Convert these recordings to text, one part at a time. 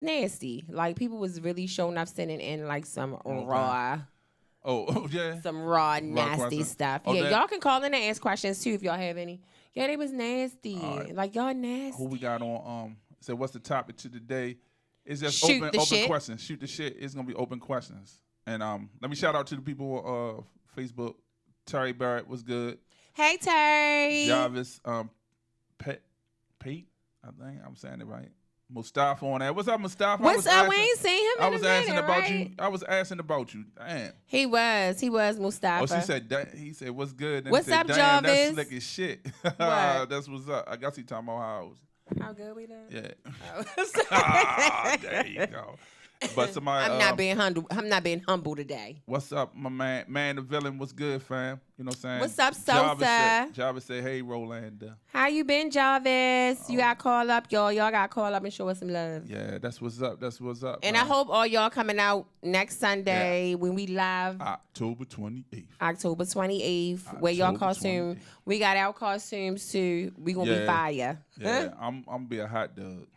nasty. Like people was really showing up sending in like some Okay. raw, Yeah. some raw Raw nasty question. stuff. Oh, Yeah, that. y'all can call in and ask questions too if y'all have any. Yeah, they was All right. nasty. Like y'all Who we nasty. got on? So what's the topic to today? It's just Shoot the open shit. questions. Shoot the shit. It's gonna be open questions. And let me shout out to the people Facebook. Terry Barrett was good. Hey Terry. Jarvis Pete, I think I'm saying it right. Mustafa on that. What's up, Mustafa? What's up? We ain't seen him I in a was asking minute, about right? you. I was asking about you. Damn. He was Mustafa. Oh, she said that. He said, "What's good?" And What's he said, up, "Damn, that's Jarvis? slick as shit." What? That's what's up. I guess he talking about how I was. How good we done? Yeah. Oh. There you go. But somebody, I'm not being humble. I'm not being humble today. what's up, my man? Man, the villain was good, fam. You know what I'm saying? What's up, Sosa? Jarvis said, "Hey, Rolanda." How you been, Jarvis? You got call up, y'all. Y'all got call up and show us some love. Yeah, that's what's up. That's what's up. And man. I hope all y'all coming out next Sunday when we live October 28th. October 28th. Wear y'all October costume. 28th. We got our costumes too. We gonna be fire. Yeah, I'm gonna be a hot dog.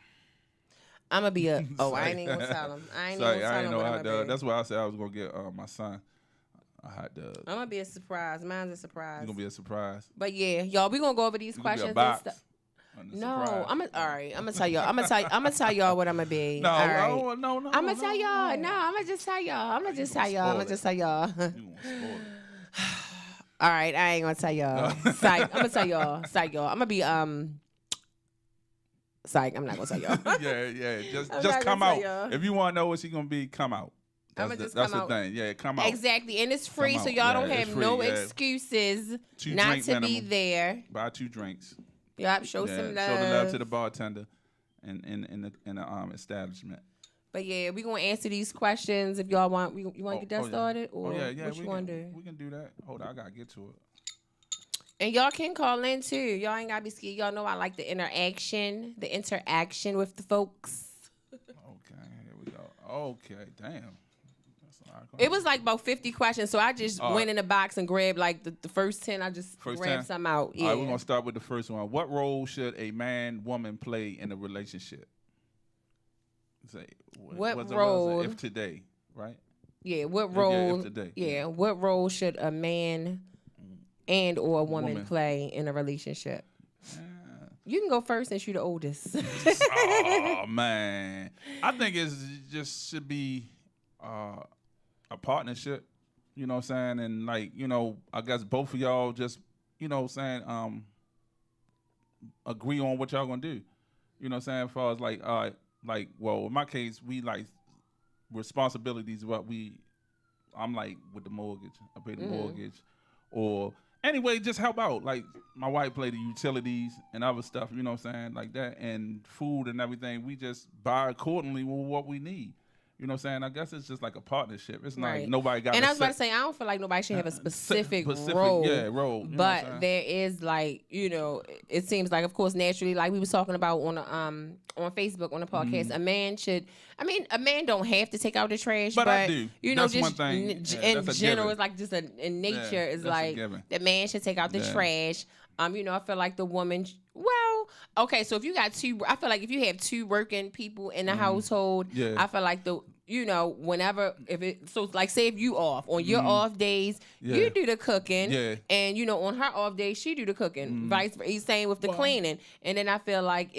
I'm gonna be a. Oh, I Sorry. ain't even gonna tell him. I ain't Sorry, even gonna I tell ain't him know what I'm hot gonna dog. be. That's why I said I was gonna get my son a hot dog. I'm gonna be a surprise. Mine's a surprise. It's gonna be a surprise. But yeah, y'all, we gonna go over these It's gonna be questions a box and stuff. and a No, surprise. all right. I'm gonna tell y'all. I'm gonna tell y'all what I'm gonna be. No, all right. no. I'm gonna tell y'all. No, I'm gonna just tell y'all. I'm gonna just tell y'all. I'm gonna just tell y'all. You gonna spoil it. All right, I ain't gonna tell y'all. Psych. I'm gonna tell y'all. Psych, y'all. I'm gonna be Psych. I'm not gonna tell y'all. Yeah. I'm Just not come gonna out. tell y'all. If you want to know what she gonna be, come out. I'ma That's just the come out. thing. Yeah, come out. Exactly, and it's free, Come so out. y'all Yeah, don't it's have free, no yeah. excuses 2 not drink to be minimum. there. Buy 2 drinks. Yup, show some love. Show the love to the bartender in the establishment. But yeah, we gonna answer these questions if y'all want. You want to get that yeah. started, or Yeah. what you want to do? We can do that. Hold on, I gotta get to it. And y'all can call in too. Y'all ain't gotta be scared. Y'all know I like the interaction with the folks. Okay, here we go. Okay, damn. That's a lot of It was like about 50 questions, so I just went in the box and grabbed like the first 10. I just grabbed 10? some out. Yeah. All right, we're gonna start with the first one. What role should a woman play in a relationship? Say What role? If today, right? Yeah. What If role? today. Yeah. What role should a man and or a woman play in a relationship? You can go first since you're the oldest. Oh man, I think it just should be a partnership. You know what I'm saying? And like, I guess both of y'all just, agree on what y'all gonna do. You know what I'm saying? As far as like, well, in my case, we like responsibilities. I'm like with the mortgage. I pay the mortgage, or anyway, just help out. Like my wife play the utilities and other stuff. You know what I'm saying? Like that, and food and everything. We just buy accordingly with what we need. You know what I'm saying? I guess it's just like a partnership. It's not like nobody got. And I was about to say, I don't feel like nobody should have a specific role. Yeah, role. But there is like, it seems like, of course, naturally, like we was talking about on Facebook on the podcast, a man don't have to take out the trash, but I do. Just one thing. in That's general, given. it's like just in nature, it's that's a like given. the man should take out the trash. I feel like the woman. Well, okay, so if you got I feel like if you have 2 working people in the household, I feel like whenever say if you off on your off days, you do the cooking, and on her off days she do the cooking. Vice versa, same with the cleaning. And then I feel like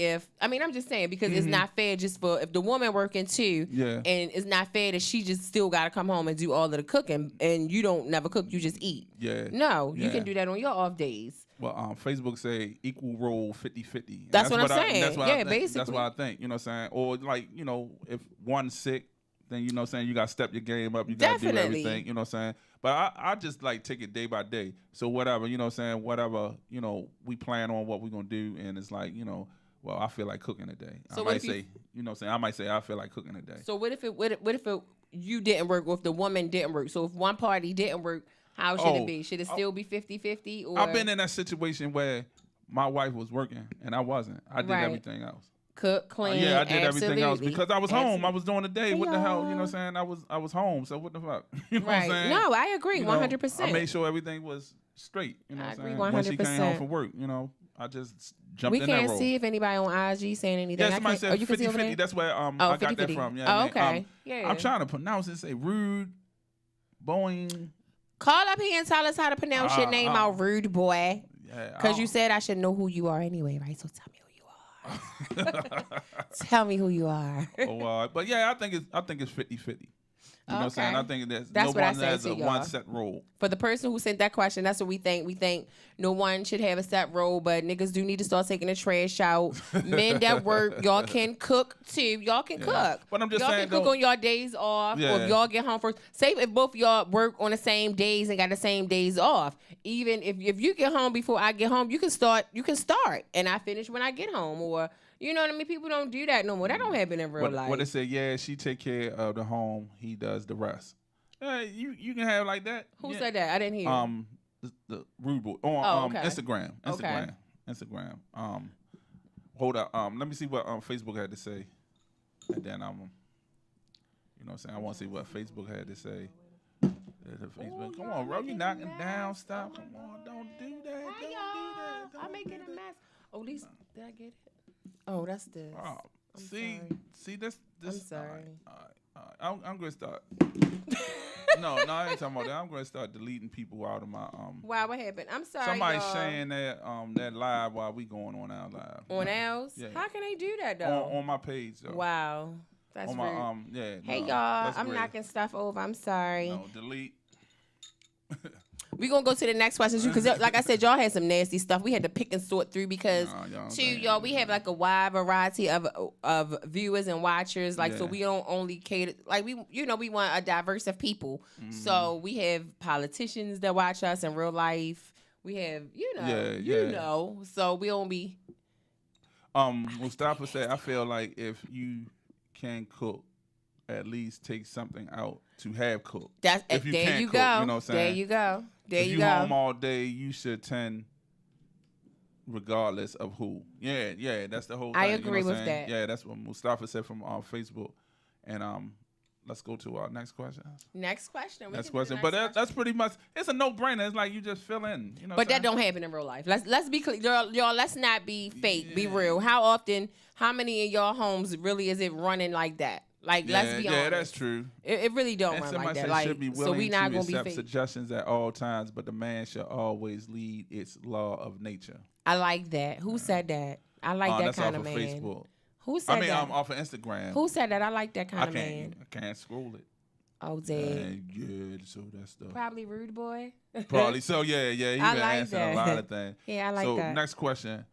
I'm just saying because it's not fair just for if the woman working too, and it's not fair that she just still got to come home and do all of the cooking, and you don't never cook, you just eat. No, you can do that on your off days. Well, Facebook say equal role 50-50. That's what I'm saying. Basically. That's what I think. You know what I'm saying? Or like, if one's sick, then you know what I'm saying, you got to step your game up. You got to do everything. You know what I'm saying? But I just like take it day by day. So whatever, you know what I'm saying, whatever, we plan on what we're going to do. And it's like, well, I feel like cooking today. So I might say, I might say I feel like cooking today. So what if you didn't work or if the woman didn't work? So if one party didn't work, how should it be? Should it still be 50-50? Or I've been in that situation where my wife was working and I wasn't. I did everything else. Cook, clean. Yeah, I did absolutely. everything else because I was home. I was doing the day. Hey, what the hell? y'all. You know what I'm saying? I was home. So what the fuck? You know what I'm saying? No, I agree 100%. I made sure everything was straight. You know I what I'm agree saying? When she came home 100%. from work, I just jumped we in that role. We can't see if anybody on IG saying anything. Yeah, somebody said 50-50. That's where I got 50, that from. Yeah, oh, okay. Yeah. I'm trying to pronounce it. Say rude, Boeing. Call up here and tell us how to pronounce your name out, rude boy. Yeah. Because you said I should know who you are anyway, right? So tell me who you are. Tell me who you are. But yeah, I think it's 50-50. You know what I'm saying? I think that's no one has a one set role. For the person who sent that question, that's what we think. We think no one should have a set role, but niggas do need to start taking the trash out. Men that work, y'all can cook too. Y'all can cook. But I'm just y'all saying, can cook on y'all days off, or if y'all get home first. Say if both y'all work on the same days and got the same days off. Even if you get home before I get home, you can start, and I finish when I get home, or. You know what I mean? People don't do that no more. That don't happen in real life. What they say, she take care of the home, he does the rest. You can have like that. Who said that? I didn't hear. The rude boy on okay. Instagram. Instagram. Hold up. Let me see what Facebook had to say, and then you know what I'm saying. I want to see what Facebook had to say. Facebook. Come on, bro. You knocking down stuff. Come on, don't do that. Don't do that. I'm making a mess. Oh, these. Did I get it? Oh, that's this. See, this. I'm sorry. All right. I'm going to start. no, I ain't talking about that. I'm going to start deleting people out of my Wow, what happened? I'm sorry. Somebody's sharing that live while we going on our live. On ours? Yeah. How can they do that though? On my page though. Wow, that's on rude. Yeah. Hey y'all, I'm knocking stuff over. I'm sorry. No, delete. We're going to go to the next question, because like I said, y'all had some nasty stuff. We had to pick and sort through because, y'all, we have like a wide variety of viewers and watchers. Like, so we don't only cater, like, we want a diverse of people. Mm-hmm. So we have politicians that watch us in real life. We have, so we don't be. Mustafa said, I feel like if you can cook, at least take something out to have cooked. That's if you there can't you cook, go. You know what I'm saying? There you go. If you home all day, you should tend regardless of who. Yeah, that's the whole thing. I agree with that. Yeah, that's what Mustafa said from Facebook. And let's go to our next question. Next question. But that's pretty much, it's a no-brainer. It's like you just fill in. You know but that don't happen in real life. Let's be clear. Y'all, let's not be fake. Yeah. Be real. How many in y'all homes really is it running like that? Like, let's be honest. Yeah, that's true. It really don't run like that. Like, should be willing so we not gonna accept suggestions at all times, but the man should always lead its law of nature. I like that. Who said that? I like that kind of man. Facebook. Who said that? I'm off of Instagram. Who said that? I like that kind of man. I can't scroll it. Oh, dang. Yeah, so that's the probably rude boy. Probably. So yeah. He been answering a lot of things. Yeah, I like that. So next question,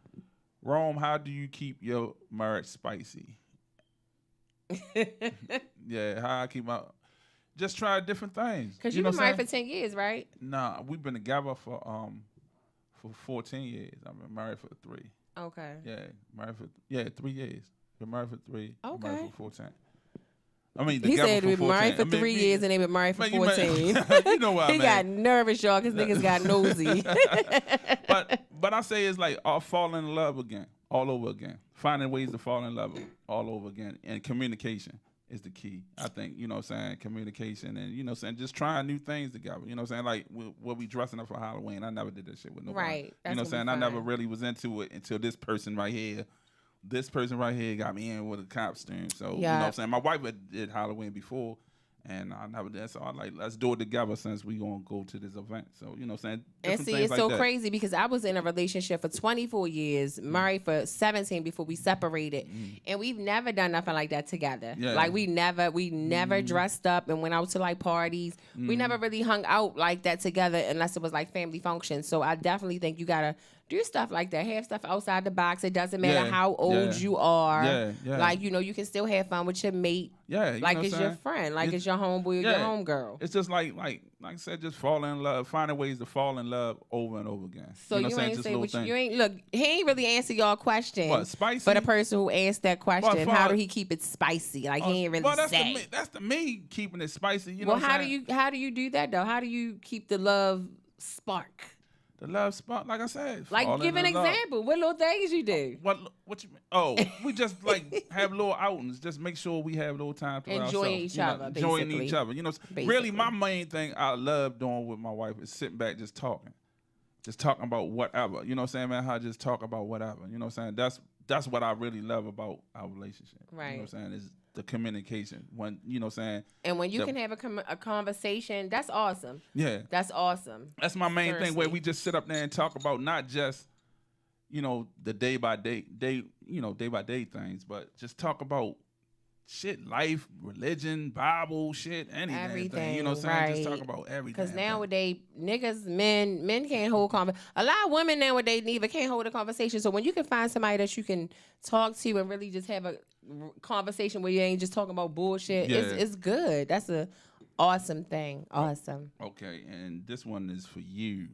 Rome, how do you keep your marriage spicy? Yeah, how I keep my just try different things. Because you've been married for 10 years, right? Nah, we've been together for 14 years. I've been married for 3. Okay. Yeah, married for 3 years. Been married for 3. Okay. Married for 14. I mean, he said we've been married for 3 years and they've been married for 14. You know what I mean. He got nervous, y'all, because niggas got nosy. But I say it's like falling in love again, all over again. Finding ways to fall in love all over again. And communication is the key. I think, you know what I'm saying, communication and, you know what I'm saying, just trying new things together. You know what I'm saying? Like, what we dressing up for Halloween. I never did that shit with nobody. Right. You know what I'm saying? I never really was into it until this person right here. This person right here got me in with a costume. So, you know what I'm saying? My wife did Halloween before. And I never did, so I like, let's do it together since we gonna go to this event. So, you know what I'm saying? And see, it's like so crazy because I was in a relationship for 24 years, married for 17 before we separated. And we've never done nothing like that together. Yeah. Like we never dressed up and went out to like parties. We never really hung out like that together unless it was like family functions. So I definitely think you gotta do stuff like that. Have stuff outside the box. It doesn't matter how old you are. Like, you know, you can still have fun with your mate. Yeah, like it's your friend, like it's your homeboy or your homegirl. It's just like I said, just fall in love, finding ways to fall in love over and over again. So you ain't say what you ain't look. He ain't really answer y'all question. What, spicy? For the person who asked that question, how do he keep it spicy? Like he ain't really say. That's the me keeping it spicy. You know how do you do that though? How do you keep the love spark? The love spot, like I said. Like, give an example. What little things you do? What you mean? Oh, we just like have little outings. Just make sure we have little time to enjoying each other. Enjoying each other. You know, really, my main thing I love doing with my wife is sitting back just talking. just talking about whatever. You know what I'm saying, man? How just talk about whatever. You know what I'm saying? That's what I really love about our relationship. Right. You know what I'm saying? Is the communication. When, you know what I'm saying? And when you can have a conversation, that's awesome. Yeah. That's awesome. That's my main thing, where we just sit up there and talk about not just, you know, the day by day things, but just talk about shit, life, religion, Bible, shit, anything. Everything, you know what I'm saying? Right. Just talk about everything. Because nowadays, niggas, men can't hold conversation. A lot of women nowadays neither can't hold a conversation. So when you can find somebody that you can talk to and really just have a conversation where you ain't just talking about bullshit, it's good. That's a awesome thing. Awesome. Okay, and this one is for you.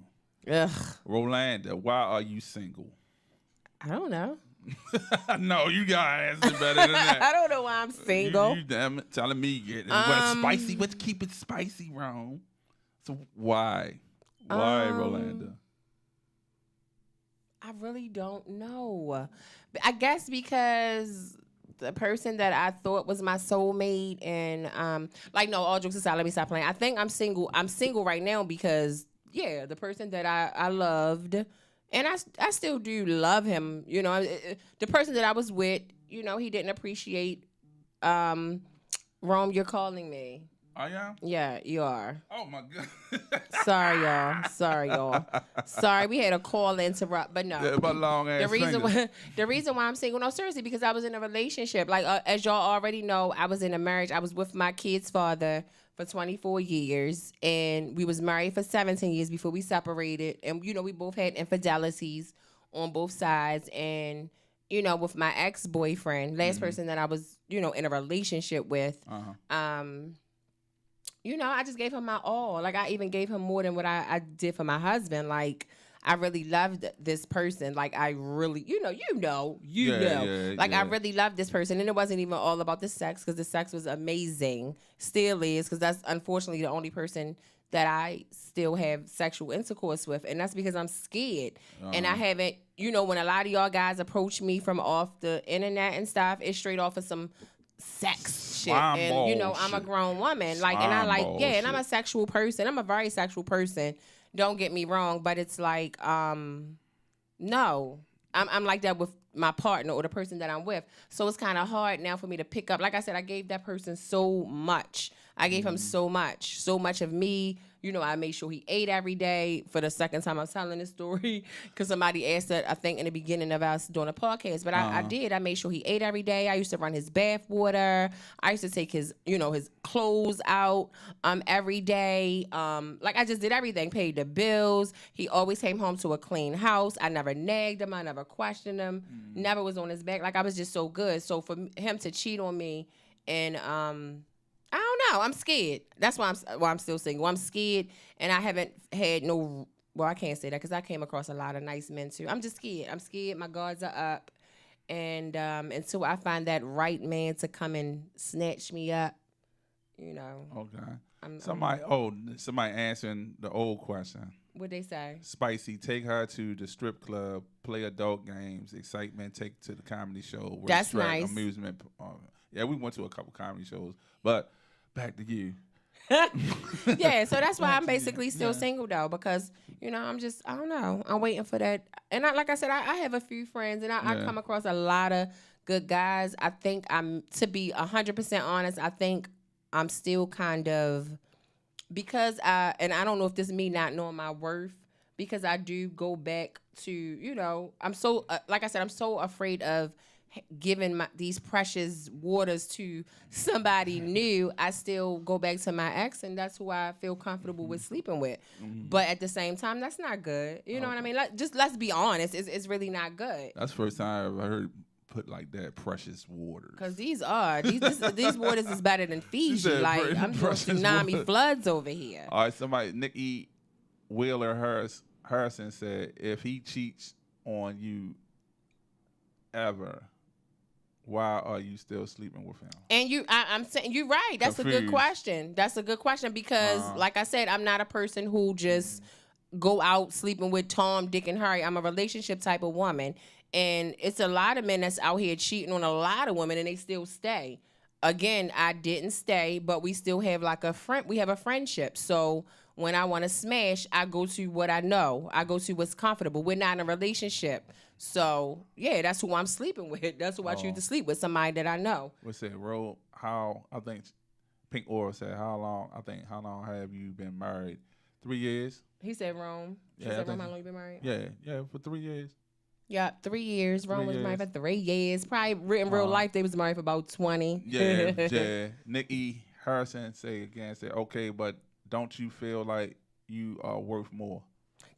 Ugh. Rolanda, why are you single? I don't know. No, you gotta answer better than that. I don't know why I'm single. You damn it, telling me what's spicy. Let's keep it spicy, wrong. So why? Why, Rolanda? I really don't know. I guess because the person that I thought was my soulmate, and no, all jokes aside, let me stop playing. I think I'm single. I'm single right now because the person that I loved. And I still do love him, you know. The person that I was with, you know, he didn't appreciate. Rome, you're calling me. I am? Yeah, you are. Oh my God. Sorry, y'all. Sorry, we had a call interrupt, but no. Yeah, my long ass the reason why I'm single, no, seriously, because I was in a relationship. Like as y'all already know, I was in a marriage. I was with my kid's father for 24 years, and we was married for 17 years before we separated. And, you know, we both had infidelities on both sides. And, you know, with my ex-boyfriend, last person that I was, you know, in a relationship with, you know, I just gave him my all. Like, I even gave him more than what I did for my husband. Like, I really loved this person. Like, I really, you know. Like, I really loved this person. And it wasn't even all about the sex, because the sex was amazing. Still is, because that's unfortunately the only person that I still have sexual intercourse with. And that's because I'm scared. And I haven't, you know, when a lot of y'all guys approach me from off the internet and stuff, it's straight off of some sex shit. And, you know, I'm a grown woman. Like, and I like, and I'm a sexual person. I'm a very sexual person. Don't get me wrong, but it's like, no, I'm like that with my partner or the person that I'm with. So it's kind of hard now for me to pick up. Like I said, I gave that person so much. I gave him so much of me. You know, I made sure he ate every day. For the second time I'm telling this story, because somebody asked that, I think, in the beginning of us doing a podcast. But I did. I made sure he ate every day. I used to run his bath water. I used to take his, you know, his clothes out every day. Like, I just did everything. Paid the bills. He always came home to a clean house. I never nagged him. I never questioned him. Never was on his back. Like, I was just so good. So for him to cheat on me, and I don't know. I'm scared. That's why I'm still single. I'm scared, and I haven't had no. Well, I can't say that because I came across a lot of nice men too. I'm just scared. I'm scared. My guards are up, and until I find that right man to come and snatch me up, you know. Okay. Somebody answering the old question. What'd they say? Spicy, take her to the strip club, play adult games, excitement, take to the comedy show. That's nice. Amusement. Yeah, we went to a couple comedy shows, but back to you. Yeah, so that's why I'm basically still single though, because, you know, I don't know. I'm waiting for that. And like I said, I have a few friends, and I come across a lot of good guys. I think to be 100% honest, I think I'm still kind of, because and I don't know if this is me not knowing my worth, because I do go back to, you know, I'm so, like I said, I'm so afraid of giving these precious waters to somebody new. I still go back to my ex, and that's who I feel comfortable with sleeping with. But at the same time, that's not good. You know what I mean? Let's be honest. It's really not good. That's the first time I ever heard put like that, precious waters. Because these waters is better than Fiji. Like, I'm doing tsunami floods over here. All right, Nikki Wheeler Harrison said, if he cheats on you ever, why are you still sleeping with him? And I'm saying, you're right. That's confused. A good question. That's a good question because, like I said, I'm not a person who just go out sleeping with Tom, Dick, and Harry. I'm a relationship type of woman. And it's a lot of men that's out here cheating on a lot of women, and they still stay. Again, I didn't stay, but we still have like we have a friendship. So when I want to smash, I go to what I know. I go to what's comfortable. We're not in a relationship. So, yeah, that's who I'm sleeping with. That's who I choose to sleep with, somebody that I know. What's that, Ro? I think Pink Aura said, how long have you been married? 3 years? He said Rome. She said Rome, how long you been married? Yeah, for 3 years. Yeah, 3 years. Rome was married for 3 years. Probably in real life, they was married for about 20. Yeah. Nikki Harrison said, okay, but don't you feel like you are worth more?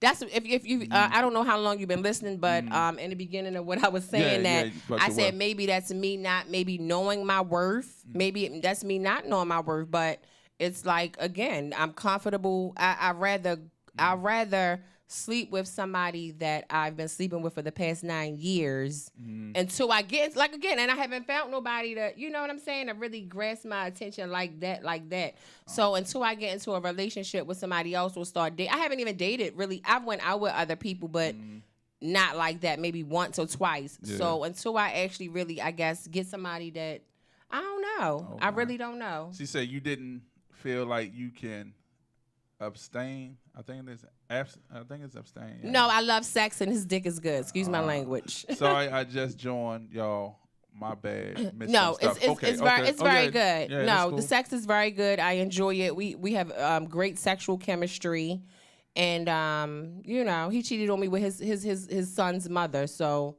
That's if you I don't know how long you've been listening, but in the beginning of what I was saying I said maybe that's me not maybe knowing my worth. Maybe that's me not knowing my worth, but it's like, again, I'm comfortable. I rather sleep with somebody that I've been sleeping with for the past 9 years until I get, like, again, and I haven't found nobody to, you know what I'm saying, to really grasp my attention like that. So until I get into a relationship with somebody else or start dating, I haven't even dated really. I went out with other people, but not like that, maybe once or twice. Yeah. So until I actually really, I guess, get somebody that, I don't know. Okay. I really don't know. She said you didn't feel like you can abstain. I think it's abstain. Yeah. No, I love sex and his dick is good. Excuse my language. Sorry, I just joined y'all. My bad. No, it's very good. Yeah, no, cool. The sex is very good. I enjoy it. We have great sexual chemistry, and you know, he cheated on me with his son's mother. So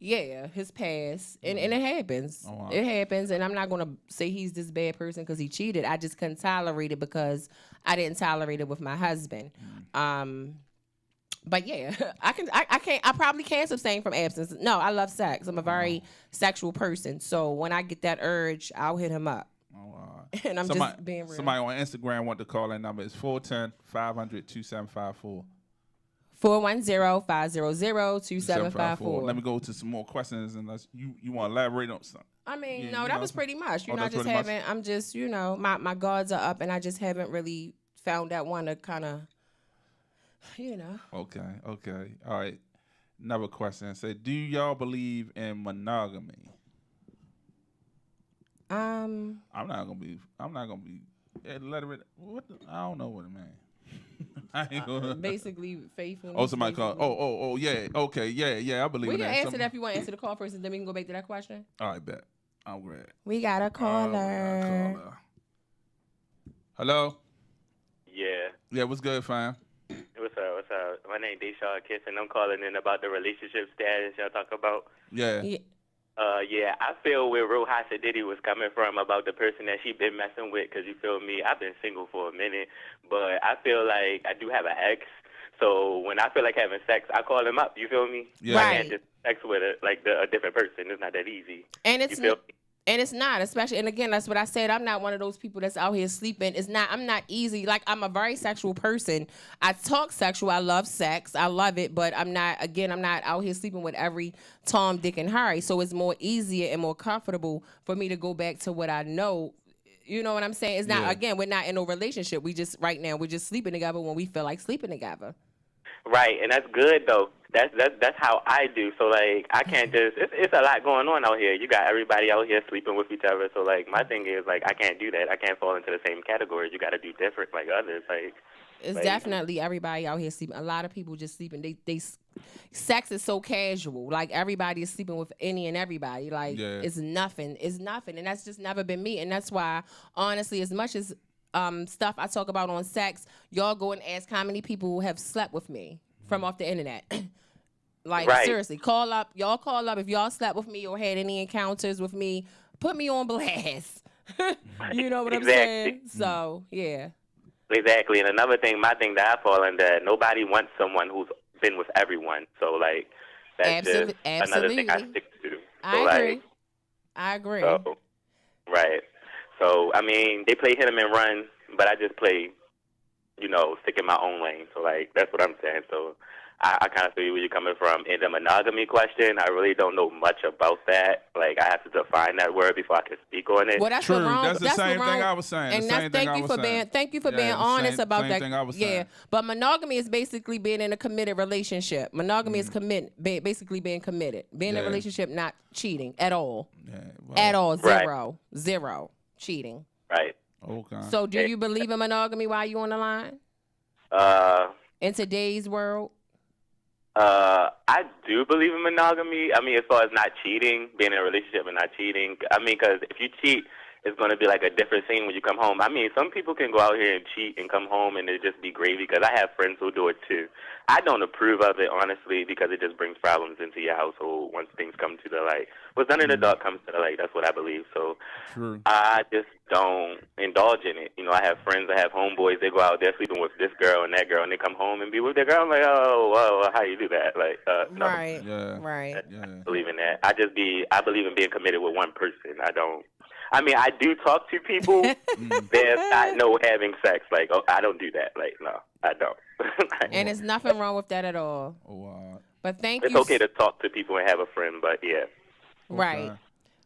yeah, his past, and it happens. Oh, wow. It happens, and I'm not gonna say he's this bad person because he cheated. I just couldn't tolerate it because I didn't tolerate it with my husband. But yeah, I probably can abstain from abstinence. No, I love sex. I'm a very sexual person. So when I get that urge, I'll hit him up. Oh, wow. And I'm just being real. Somebody on Instagram want to call that number. It's 410-500-2754. 410-500-2754. Let me go to some more questions, unless you want to elaborate on something. I mean, that was pretty much. You know, I just haven't. I'm just, you know, my guards are up, and I just haven't really found that one to kind of, you know. Okay. All right. Another question. Say, do y'all believe in monogamy? I'm not gonna be. Illiterate. I don't know what it means. Basically, faithfulness. Oh, somebody called. Oh, yeah. Okay, yeah. I believe in that. We can answer that if you want to answer the call first, and then we can go back to that question. All right, bet. I'm glad. We got a caller. Hello. Yeah. Yeah. What's good, fam? What's up? My name is Deshaun Kiss, and I'm calling in about the relationship status y'all talk about. Yeah. Yeah, I feel where Real Hot Diddy was coming from about the person that she been messing with, because you feel me, I've been single for a minute, but I feel like I do have an ex, so when I feel like having sex, I call him up, you feel me? Yeah. I can't just sex with a different person. It's not that easy. And it's not, especially, and again, that's what I said. I'm not one of those people that's out here sleeping. I'm not easy. Like, I'm a very sexual person. I talk sexual. I love sex. I love it, but I'm not out here sleeping with every Tom, Dick, and Harry. So it's more easier and more comfortable for me to go back to what I know. You know what I'm saying? It's not, again, we're not in no relationship. We're just sleeping together when we feel like sleeping together. Right, and that's good though. That's how I do. So like, I can't just. It's a lot going on out here. You got everybody out here sleeping with each other. So like, my thing is like, I can't do that. I can't fall into the same category. You got to do different like others. Like, it's definitely everybody out here sleeping. A lot of people just sleeping. Sex is so casual. Like, everybody is sleeping with any and everybody. Like, it's nothing, and that's just never been me. And that's why, honestly, as much as stuff I talk about on sex, y'all go and ask how many people have slept with me from off the internet. Seriously, call up if y'all slept with me or had any encounters with me. Put me on blast. You know what I'm saying? So yeah. Exactly. And another thing, my thing that I fall under, nobody wants someone who's been with everyone. So like, that's just another thing I stick to. So, I agree. So, right. So, I mean, they play hit 'em and run, but I just play, stick in my own lane. So, like, that's what I'm saying. So, I kind of see where you're coming from. In the monogamy question, I really don't know much about that. Like, I have to define that word before I can speak on it. Well, that's true. That's the same thing I was saying. And thank you for being honest about that. Thing I was saying. But monogamy is basically being in a committed relationship. Monogamy is basically being committed. Being in a relationship, not cheating at all. At all. Zero cheating. Right. Okay. So do you believe in monogamy while you on the line? In today's world? I do believe in monogamy. I mean, as far as not cheating, being in a relationship and not cheating. I mean, because if you cheat, it's going to be like a different scene when you come home. I mean, some people can go out here and cheat and come home and it just be gravy, because I have friends who do it too. I don't approve of it, honestly, because it just brings problems into your household once things come to the light. What's done in the dark comes to the light. That's what I believe. So True. I just don't indulge in it. You know, I have friends, I have homeboys, they go out there sleeping with this girl and that girl, and they come home and be with their girl. I'm like, oh, whoa, how you do that? Like, no. Right. Yeah. Right. I don't believe in that. I believe in being committed with one person. I mean, I do talk to people. There's not no having sex. Like, oh, I don't do that. Like, no, I don't. And there's nothing wrong with that at all. Oh, wow. But thank it's you. It's okay to talk to people and have a friend, but yeah. Right. Okay.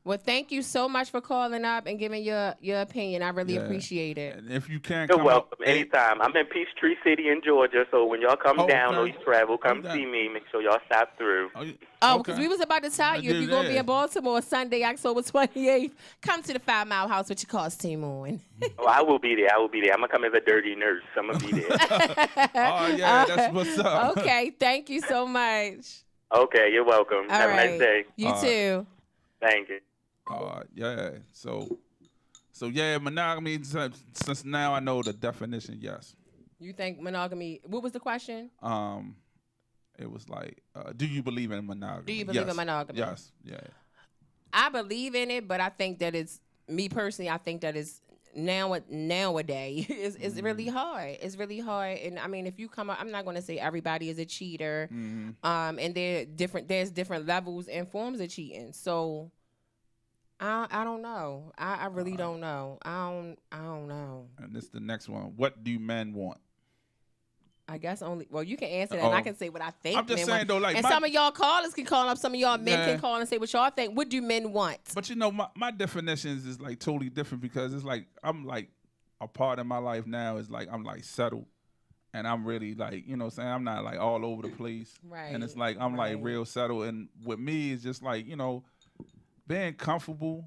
Well, thank you so much for calling up and giving your opinion. I really appreciate it. And if you can You're come welcome. up, Anytime. I'm in Peachtree City in Georgia, so when y'all come down or you travel, come see me. Make sure y'all stop through. Because we was about to tell you, if you're going to be in Baltimore Sunday, October 28th, come to the 5 Mile House with your costume on. Oh, I will be there. I'm going to come as a dirty nurse. I'm going to be there. Oh, yeah, that's what's up. Okay, thank you so much. Okay, you're welcome. Have a nice day. You too. Thank you. Yeah. So yeah, monogamy. Since now I know the definition. Yes. You think monogamy? What was the question? It was like, do you believe in monogamy? Do you believe in monogamy? Yes. Yeah. I believe in it, but I think that it's me personally. I think that it's nowadays it's really hard. It's really hard, and I mean, if you come up, I'm not going to say everybody is a cheater. And there's different levels and forms of cheating. So. I don't know. I really don't know. I don't know. And this is the next one. What do men want? I guess only. Well, you can answer that, and I can say what I think. I'm just saying though, like, and some of y'all callers can call up. Some of y'all men can call and say what y'all think. What do men want? But you know, my definitions is like totally different, because it's like I'm like a part of my life now is like I'm like settled, and I'm really like, you know what I'm saying, I'm not like all over the place, right? And it's like I'm like real settled, and with me it's just like, you know, being comfortable,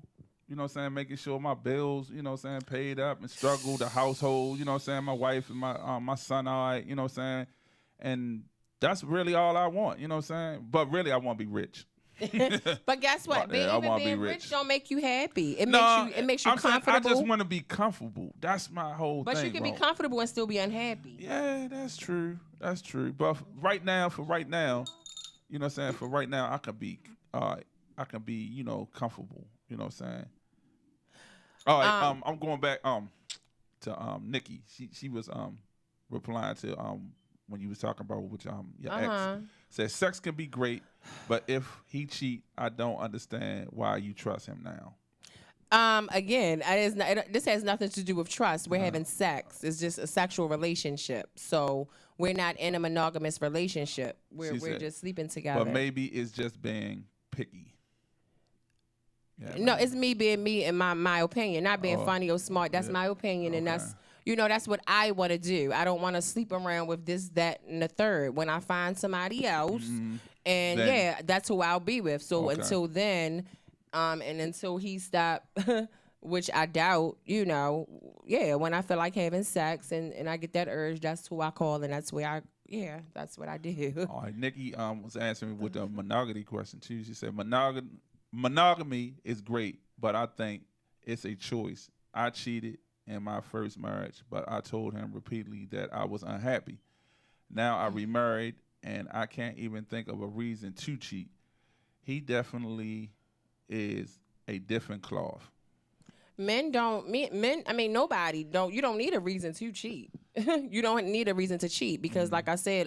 you know what I'm saying, making sure my bills, you know what I'm saying, paid up, and struggle, the household, you know what I'm saying, my wife and my son, all right, you know what I'm saying, and that's really all I want, you know what I'm saying, but really I want to be rich. But guess what? Being rich don't make you happy. It makes you comfortable. I just want to be comfortable. That's my whole thing. But you can be comfortable and still be unhappy. Yeah, that's true. That's true. But for right now, you know what I'm saying, for right now, I can be, you know, comfortable. You know what I'm saying? All right, I'm going back to Nikki. She was replying to when you was talking about with your ex. Said sex can be great, but if he cheat, I don't understand why you trust him now. Again, this has nothing to do with trust. We're having sex. It's just a sexual relationship. So we're not in a monogamous relationship. We're just sleeping together. But maybe it's just being picky. Yeah, no, it's me being me in my opinion, not being funny or smart. That's my opinion, and that's, you know, that's what I want to do. I don't want to sleep around with this, that, and the third. When I find somebody else, and then, that's who I'll be with. So until then, and until he stop, which I doubt, you know, when I feel like having sex and I get that urge, that's who I call, and that's where that's what I do. All right, Nikki was answering with the monogamy question too. She said monogamy is great, but I think it's a choice. I cheated in my first marriage, but I told him repeatedly that I was unhappy. Now I remarried, and I can't even think of a reason to cheat. He definitely is a different cloth. Men, I mean, nobody don't. You don't need a reason to cheat. You don't need a reason to cheat because, like I said,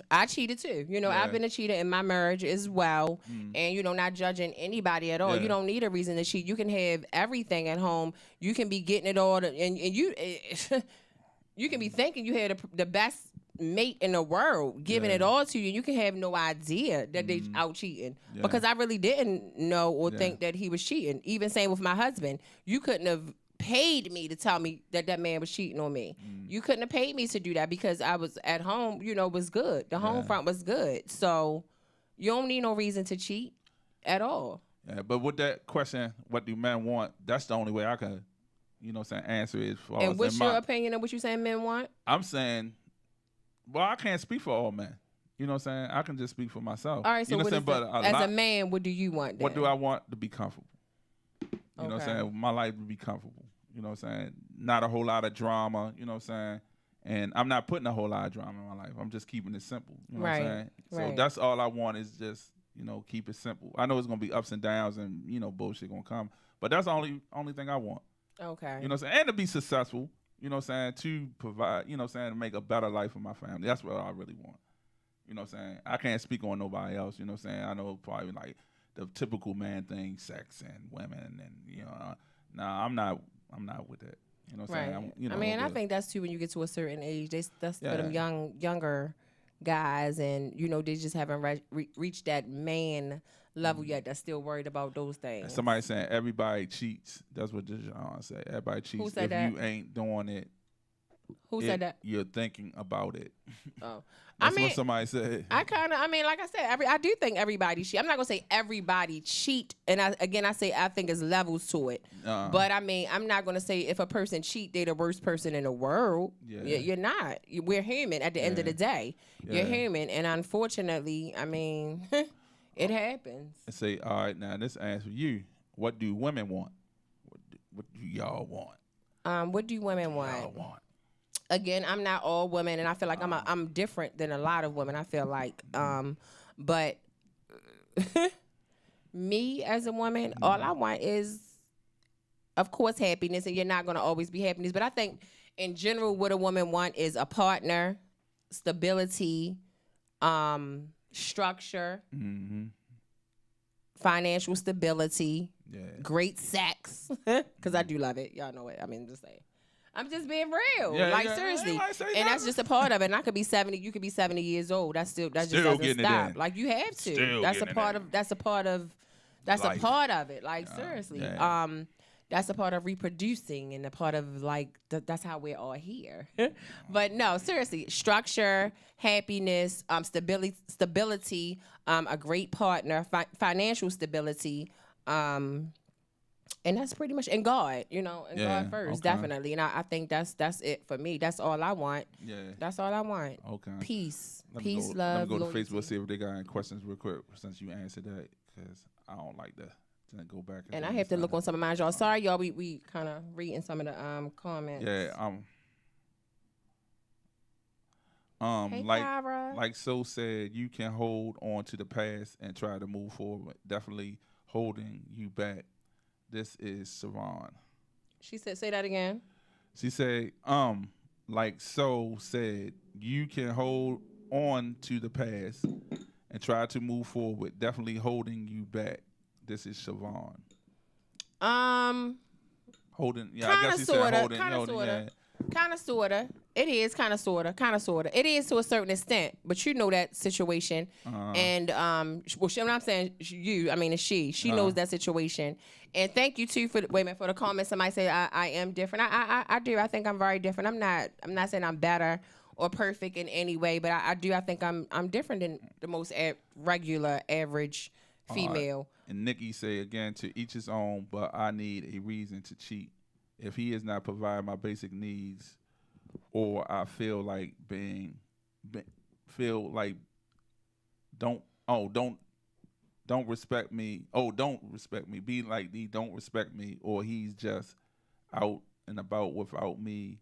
I cheated too. You know, I've been a cheater in my marriage as well. And, you know, not judging anybody at all. You don't need a reason to cheat. You can have everything at home. You can be getting it all. And you can be thinking you had the best mate in the world giving it all to you. You can have no idea that they out cheating. Because I really didn't know or think that he was cheating. Even same with my husband. You couldn't have paid me to tell me that man was cheating on me. You couldn't have paid me to do that because I was at home, you know, was good. The home front was good. So you don't need no reason to cheat at all. Yeah, but with that question, what do men want? That's the only way I can you know what I'm saying, answer it. And what's your opinion of what you saying men want? I'm saying, well, I can't speak for all men. You know what I'm saying? I can just speak for myself. All right, so you know what what I'm saying? as a man, what do you want then? What do I want? To be comfortable. You know what I'm saying? My life to be comfortable. You know what I'm saying? Not a whole lot of drama, you know what I'm saying? And I'm not putting a whole lot of drama in my life. I'm just keeping it simple. You know what I'm saying? So that's all I want is just, you know, keep it simple. I know it's going to be ups and downs and, you know, bullshit going to come. But that's the only thing I want. Okay. You know what I'm saying? And to be successful, you know what I'm saying? To provide, you know what I'm saying? To make a better life for my family. That's what I really want. You know what I'm saying? I can't speak on nobody else. You know what I'm saying? I know probably like the typical man thing, sex and women, and you know, nah, I'm not with that. You know what I'm saying? You know, I mean, I think that's too when you get to a certain age. That's for them younger guys, and you know they just haven't reached that man level yet. That's still worried about those things. And somebody saying everybody cheats. That's what Dijon said. Everybody cheats. Who said if that? You ain't doing it. Who said that? You're thinking about it. Oh. That's what somebody said. Like I said, I do think everybody cheat. I'm not gonna say everybody cheat, and I think it's levels to it. But I mean, I'm not gonna say if a person cheat, they're the worst person in the world. Yeah. You're not. We're human. At the end of the day, you're human, and unfortunately, I mean, it happens. And say, all right, now this answer you. What do women want? What do y'all want? What do women want? Y'all want? Again, I'm not all women, and I feel like I'm different than a lot of women. I feel like, but me as a woman, all I want is, of course, happiness, and you're not gonna always be happiness. But I think, in general, what a woman want is a partner, stability, structure, financial stability, great sex, because I do love it. Y'all know it. I mean, just saying. I'm just being real, seriously, and that's just a part of it. And I could be 70, you could be 70 years old. That just doesn't stop. Like you have to. Still that's a part of. That's a part of. That's life. A part of it. Like seriously, that's a part of reproducing and a part of like that's how we're all here. But no, seriously, structure, happiness, stability, a great partner, financial stability. And that's pretty much, and God, you know, and God first, definitely. And I think that's it for me. That's all I want. Yeah. That's all I want. Okay. Peace. Love. Let me go to Facebook, see if they got any questions real quick since you answered that, because I don't like that. Then go back. And I have to look on some of mine, y'all. Sorry, y'all, we kind of reading some of the comments. Yeah, hey, like So said, you can hold on to the past and try to move forward. Definitely holding you back. This is Saran. She said, say that again. She said, like So said, you can hold on to the past and try to move forward. Definitely holding you back. This is Siobhan. Holding, yeah, I guess he said holding. Kind of, sorta. It is kind of, sorta. It is to a certain extent, but you know that situation. And well, when I'm saying you, I mean it's she. She knows that situation. And thank you too for the comments. Somebody say I am different. I do. I think I'm very different. I'm not saying I'm better or perfect in any way, but I think I'm different than the most regular average female. Right. And Nikki say again, to each his own, but I need a reason to cheat. If he is not providing my basic needs, or I feel like don't respect me. Oh, don't respect me. Be like he don't respect me, or he's just out and about without me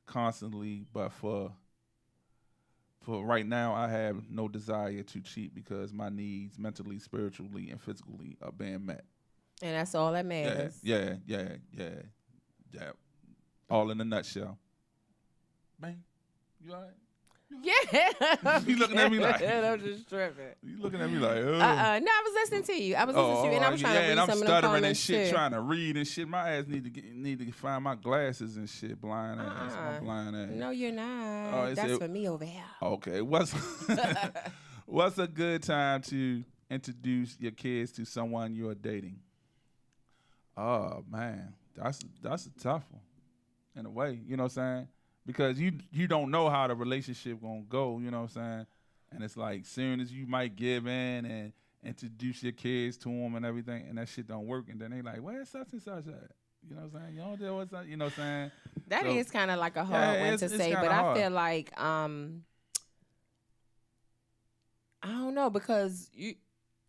constantly. But for right now, I have no desire to cheat because my needs mentally, spiritually, and physically are being met. And that's all that matters. Yeah. All in a nutshell. Bang. You all right? Yeah. You looking at me like. I'm just tripping. You looking at me like, oh. No, I was listening to you. And I was trying to read some of the comments. I'm stuttering and shit, trying to read and shit. My ass need to find my glasses and shit. Blind ass. My blind ass. No, you're not. That's for me over here. Okay. What's a good time to introduce your kids to someone you're dating? Oh man, that's a tough one, in a way. You know what I'm saying? Because you don't know how the relationship gonna go. You know what I'm saying? And it's like soon as you might give in and introduce your kids to them and everything, and that shit don't work, and then they like, where's such and such at? You know what I'm saying? You don't deal with something. You know what I'm saying? That is kind of like a hard one to say, but I feel like I don't know, because you,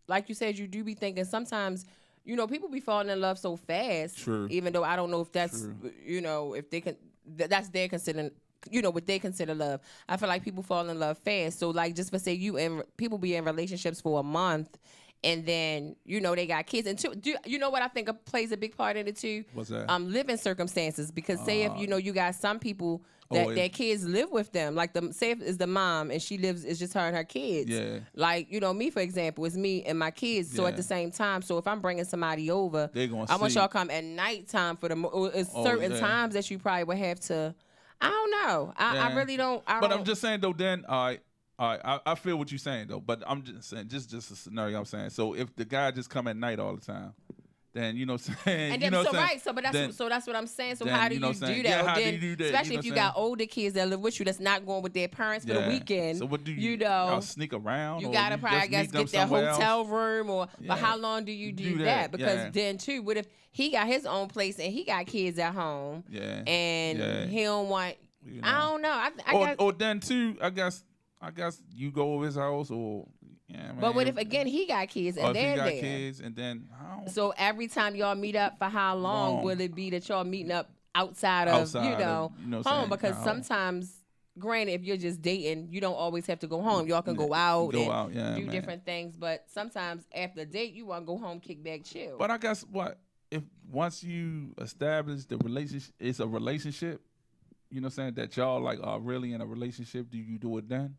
like you said, you do be thinking sometimes, you know, people be falling in love so fast. True. Even though I don't know if that's, you know, if they can, that's their considering, you know, what they consider love. I feel like people fall in love fast. So like, just for say people be in relationships for a month, and then, you know, they got kids. And you know what I think plays a big part in it too? What's that? Living circumstances. Because say if, you know, you got some people that their kids live with them. Like, say if it's the mom and she lives, it's just her and her kids. Yeah. Like, you know, me, for example, it's me and my kids. So at the same time, so if I'm bringing somebody over, I want y'all come at nighttime for it's certain times that you probably would have to, I don't know. I really don't. But I'm just saying, though, then, I feel what you're saying, though. But I'm just saying, just a scenario I'm saying. So if the guy just come at night all the time, then, you know what I'm saying? And then, you know so that's what I'm saying. So then, how do you do that? Yeah, how do you do that? Especially if you got older kids that live with you that's not going with their parents for the weekend. So what do you know? Sneak around? You got to probably, I guess, get their hotel room or, but how long do you do that? Because then, too, what if he got his own place and he got kids at home and he don't want, you know. I don't know. I guess, or then, too, I guess you go over his house or... Yeah, man. But what if, again, he got kids and they're there? Kids and then so every time y'all meet up, for how long will it be that y'all meeting up outside of home? Because sometimes, granted, if you're just dating, you don't always have to go home. Y'all can go out and do different things. But sometimes after the date, you want to go home, kick back, chill. But I guess if once you establish the relationship, it's a relationship. You know what I'm saying? That y'all like are really in a relationship. Do you do it then?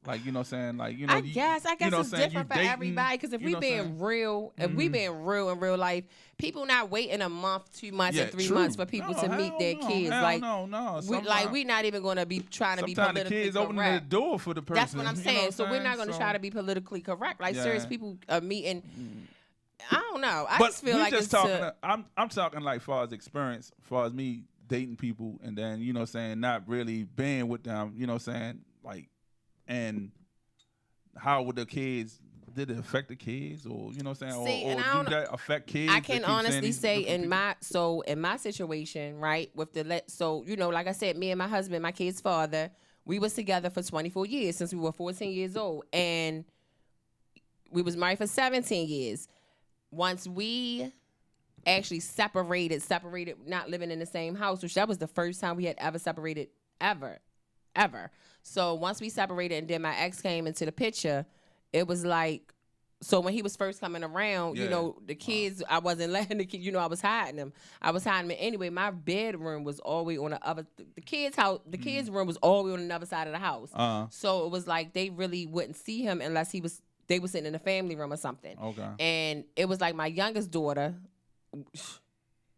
Like, you know what I'm saying? Like, you know, I guess it's different for everybody. Because if we being real, we being real in real life, people not waiting a month, 2 months, and 3 months for people to meet their kids. Like, we not even going to be trying to be politically correct. Sometimes the kids open the door for the person. That's what I'm saying. So we're not going to try to be politically correct. Like, serious people are meeting. I don't know. I just feel like it's talking. I'm talking like far as experience, far as me dating people, and then, you know what I'm saying, not really being with them. You know what I'm saying? Like. And how would the kids, did it affect the kids, or, you know what I'm saying, or do that affect kids? I can honestly say in my situation, right, with so, you know, like I said, me and my husband, my kid's father, we was together for 24 years since we were 14 years old, and we was married for 17 years. Once we actually separated, not living in the same house, which that was the first time we had ever separated, ever. So once we separated and then my ex came into the picture, it was like, so when he was first coming around, you know, the kids, I wasn't letting the kids, you know, I was hiding them. Anyway, my bedroom was always on the other, the kids' house, the kids' room was always on another side of the house. So it was like they really wouldn't see him unless they were sitting in the family room or something. Okay. And it was like my youngest daughter,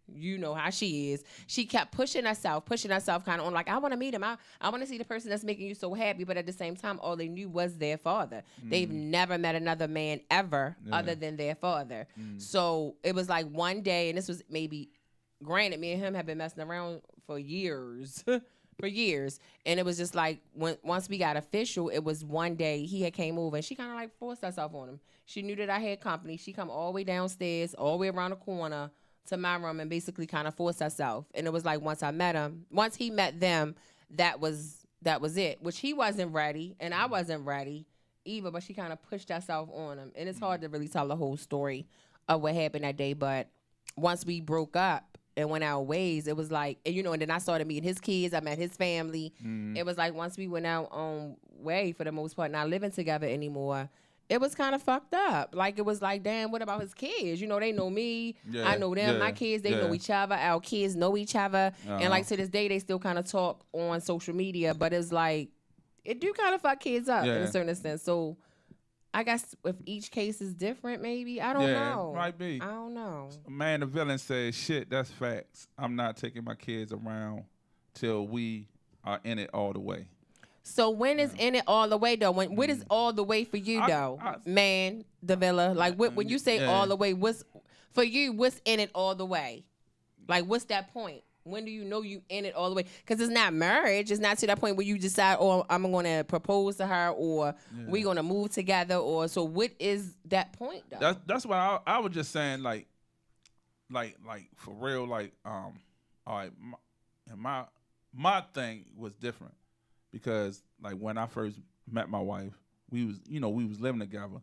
you know how she is. She kept pushing herself kind of on, like, I want to meet him. I want to see the person that's making you so happy. But at the same time, all they knew was their father. They've never met another man ever other than their father. So it was like one day, and this was maybe, granted, me and him have been messing around for years. And it was just like, once we got official, it was one day he had came over and she kind of like forced herself on him. She knew that I had company. She come all the way downstairs, all the way around the corner to my room and basically kind of forced herself. And it was like once he met them, that was it. Which he wasn't ready and I wasn't ready either, but she kind of pushed herself on him. And it's hard to really tell the whole story of what happened that day. But once we broke up and went our ways, it was like, and, you know, and then I started meeting his kids. I met his family. It was like once we went our own way, for the most part, not living together anymore, it was kind of fucked up. Like, it was like, damn, what about his kids? You know, they know me. I know them. My kids, they know each other. Our kids know each other. And, like, to this day, they still kind of talk on social media. But it's like, it do kind of fuck kids up in a certain sense. So, I guess if each case is different, maybe. I don't know. Yeah, might be. I don't know. Man, the villain says, shit, that's facts. I'm not taking my kids around till we are in it all the way. So when is in it all the way, though? What is all the way for you, though? Man, the villa. Like, when you say all the way, what's in it all the way? Like, what's that point? When do you know you in it all the way? Because it's not marriage. It's not to that point where you decide, oh, I'm going to propose to her, or we going to move together, or so what is that point, though? That's why I was just saying, like like for real, like all right, my thing was different because like when I first met my wife, we was living together,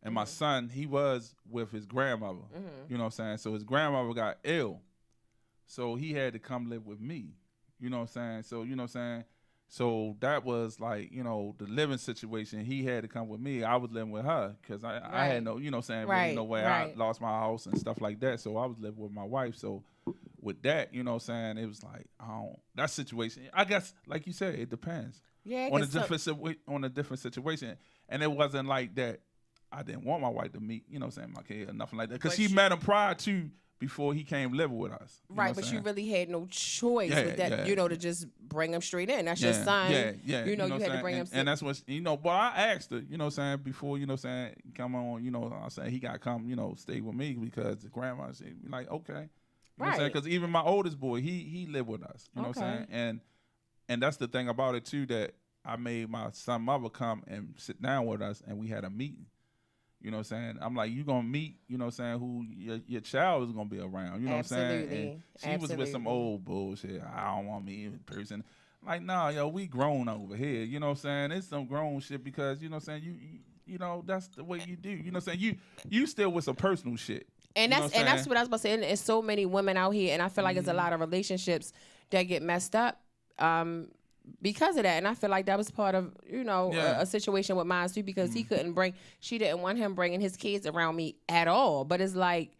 and my son, he was with his grandmother. You know what I'm saying? So his grandmother got ill, so he had to come live with me. You know what I'm saying? So you know what I'm saying? So that was like, the living situation. He had to come with me. I was living with her because I had no, you know what I'm saying, really no way. I lost my house and stuff like that. So I was living with my wife. So with that, you know what I'm saying, it was like, that situation, I guess, like you said, it depends. Yeah, on a different situation. And it wasn't like that I didn't want my wife to meet, you know what I'm saying, my kid or nothing like that. Because she met him prior to, before he came living with us. Right, but you really had no choice with that, to just bring him straight in. That's your son. Yeah. You had to bring him. And that's what, but I asked her, you know what I'm saying, before, you know what I'm saying, come on, I said, he got to come, stay with me because the grandma, she like, okay. You know what I'm saying? Because even my oldest boy, he lived with us. You know what I'm saying? And that's the thing about it, too, that I made my son mother come and sit down with us, and we had a meeting. You know what I'm saying? I'm like, you going to meet, you know what I'm saying, who your child is going to be around. You know what I'm saying? And she was with some old bullshit. I don't want me in person. Like, nah, we grown over here. You know what I'm saying? It's some grown shit because, you know what I'm saying, you that's the way you do. You know what I'm saying? You still with some personal shit. And that's what I was about to say. And there's so many women out here, and I feel like it's a lot of relationships that get messed up because of that. And I feel like that was part of, a situation with mine too, because she didn't want him bringing his kids around me at all. But it's like,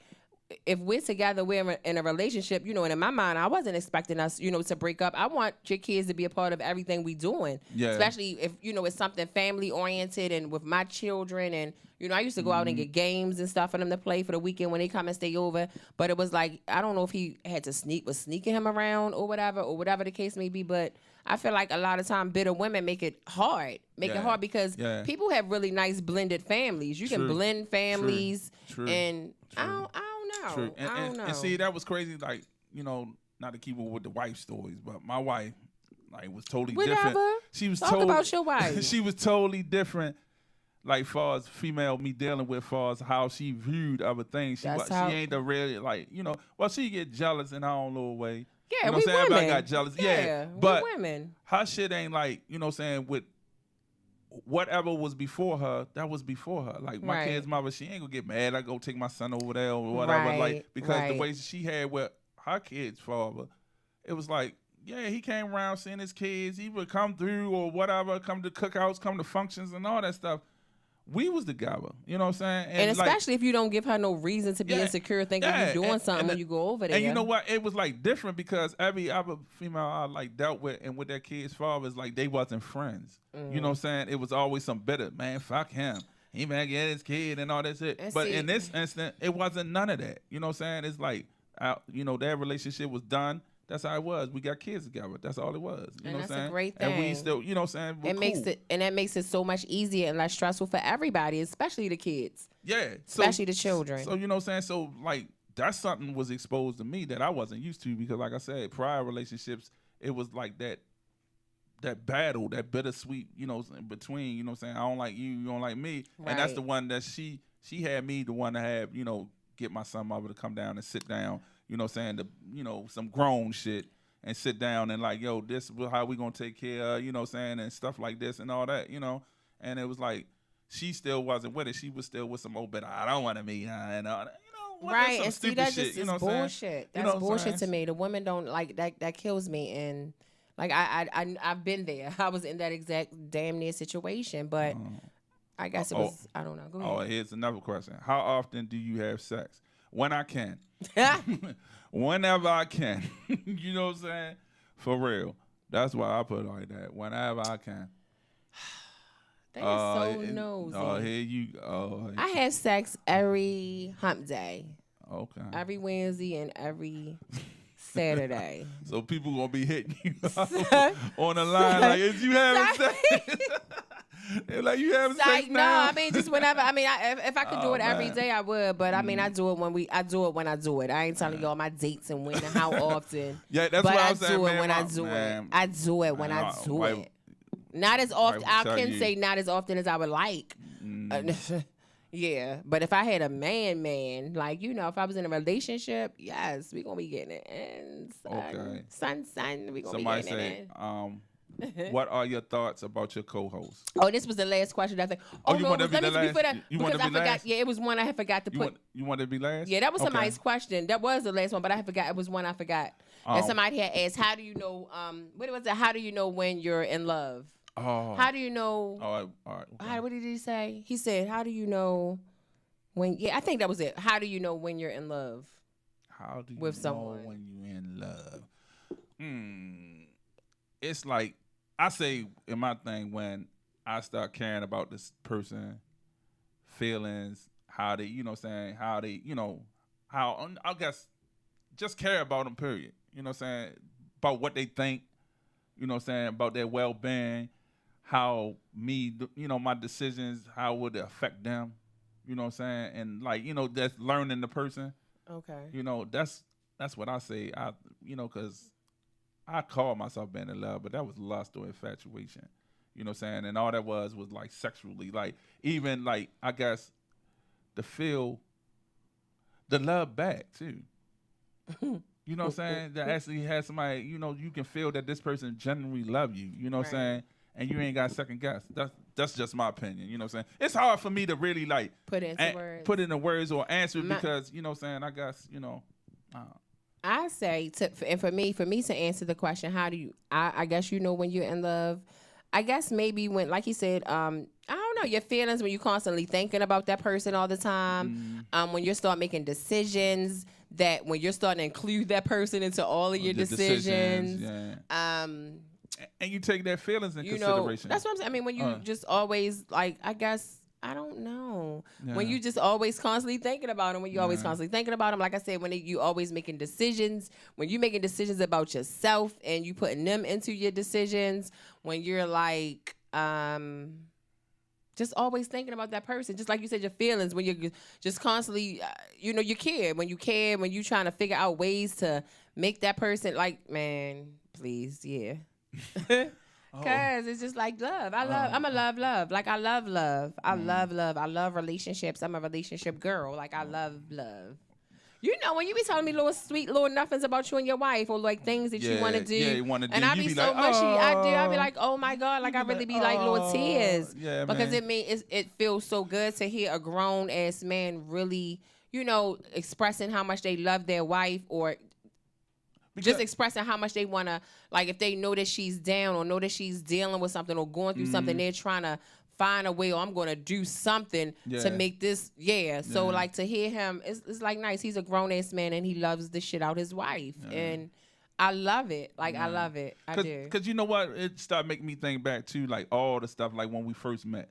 if we're together, we're in a relationship, and in my mind, I wasn't expecting us, to break up. I want your kids to be a part of everything we doing, especially if, it's something family oriented and with my children. And, I used to go out and get games and stuff for them to play for the weekend when they come and stay over. But it was like, I don't know if he had to was sneaking him around or whatever the case may be. But I feel like a lot of time bitter women make it hard. It hard because people have really nice blended families. You can blend families. And I don't know. True. I don't know. And see, that was crazy. Like, not to keep it with the wife stories, but my wife, like, was totally different. She was Talk about your wife. She was totally different. Like, far as female me dealing with, far as how she viewed other things. She ain't the really, like, she get jealous in her own little way. Yeah, you know we what I'm saying? women. Everybody got jealous. Yeah, but we women. Her shit ain't like, you know what I'm saying, with whatever was before her, that was before her. Like, my kid's mother, she ain't gonna get mad. I go take my son over there or whatever. Like, because the way she had with her kid's father, it was like, he came around seeing his kids. He would come through or whatever, come to cookouts, come to functions and all that stuff. We was together, you know what I'm saying? And especially if you don't give her no reason to be insecure thinking you're doing something when you go over there. And you know what? It was like different because every other female I like dealt with and with their kids' fathers, like they wasn't friends. You know what I'm saying? It was always some bitter, man, fuck him. He might get his kid and all that shit. But in this instant, it wasn't none of that. You know what I'm saying? It's like, their relationship was done. That's how it was. We got kids together. That's all it was. You know what I'm saying? That's a great thing. And we still, you know what I'm saying? That makes it so much easier and less stressful for everybody, especially the kids. Yeah. Especially the children. So, you know what I'm saying? So, like, that's something was exposed to me that I wasn't used to because, like I said, prior relationships, it was like that battle, that bittersweet, in between, you know what I'm saying? I don't like you, you don't like me. Right. And that's the one that she had me, the one to have, get my son mother to come down and sit down. You know what I'm saying, some grown shit and sit down and like, yo, this is how we going to take care of, you know what I'm saying, and stuff like this and all that, And it was like, she still wasn't with it. She was still with some old bit. I don't want to meet her and all that. Right, and see, that's just bullshit. That's bullshit to me. The women don't like that. That kills me. And like, I've been there. I was in that exact damn near situation, but I guess it was, I don't know. Go ahead. Oh, here's another question. How often do you have sex? When I can. Whenever I can. You know what I'm saying? For real. That's why I put it like that. Whenever I can. They are so nosy. Oh, here you go. I have sex every hump day. Okay. Every Wednesday and every Saturday. So people gonna be hitting you on the line like, is you having sex? They're like, you having sex now? No, I mean, just whenever. I mean, if I could do it every day, I would. But I mean, I do it when I do it. I ain't telling y'all my dates and when and how often. Yeah, that's what I'm saying. But I do it when I do it. I do it when I do it. Not as often. I can say not as often as I would like. Yeah, but if I had a man, like, if I was in a relationship, yes, we gonna be getting it in. Son, we gonna be getting it in. What are your thoughts about your co-host? Oh, this was the last question. I think. Oh, you want to be the last? Before that, you want to be I forgot. last? Yeah, it was one I had forgot to put. You want to be last? Yeah, that was somebody's question. That was the last one, but I forgot. It was one I forgot. And somebody had asked, "How do you know? What was it? How do you know when you're in love? Oh. How do you know? Oh, all right. Okay. What did he say? He said, "How do you know when?" Yeah, I think that was it. How do you know when you're in love? How do you with know someone when you're in love? It's like I say in my thing, when I start caring about this person, feelings, how they, how they, how I guess just care about them. Period. You know what I'm saying? About what they think. You know what I'm saying? About their well-being. How my decisions, how would it affect them? You know what I'm saying? And like, that's learning the person. Okay. That's what I say. Because I call myself being in love, but that was lust or infatuation. You know what I'm saying? And all that was like sexually. Like, even like, I guess, to feel the love back too. You know what I'm saying? That actually has somebody, you can feel that this person genuinely love you. You know what I'm saying? And you ain't got second guess. That's just my opinion. You know what I'm saying? It's hard for me to really like put into words or answer it because, you know what I'm saying, I guess, I say for me to answer the question, how do you I guess when you're in love, I guess maybe when, like you said, I don't know, your feelings when you're constantly thinking about that person all the time, when you start making decisions, that when you're starting to include that person into all of your decisions, and you take their feelings in consideration. That's what I'm saying. I mean, when you just always, like, I guess, I don't know. Yeah. When you just always constantly thinking about them, like I said, when you always making decisions, when you making decisions about yourself and you putting them into your decisions, when you're like, just always thinking about that person, just like you said, your feelings, when you're just constantly, you care. When you trying to figure out ways to make that person, like, man, please, yeah. Cause it's just like love. I'm a love. Like, I love love. I love love. I love relationships. I'm a relationship girl. Like, I love love. When you be telling me little sweet little nothings about you and your wife, or like things that you want to do, and I be so mushy. I be like, oh my God, like I really be like little tears, because it feels so good to hear a grown ass man really, expressing how much they love their wife, or just expressing how much they want to, like, if they know that she's down or know that she's dealing with something or going through something, they're trying to find a way, or I'm going to do something to make this, So, like, to hear him, it's like nice. He's a grown-ass man, and he loves the shit out his wife. And I love it. Like, I love it. I do. Because you know what? It started making me think back, too, like, all the stuff, like, when we first met.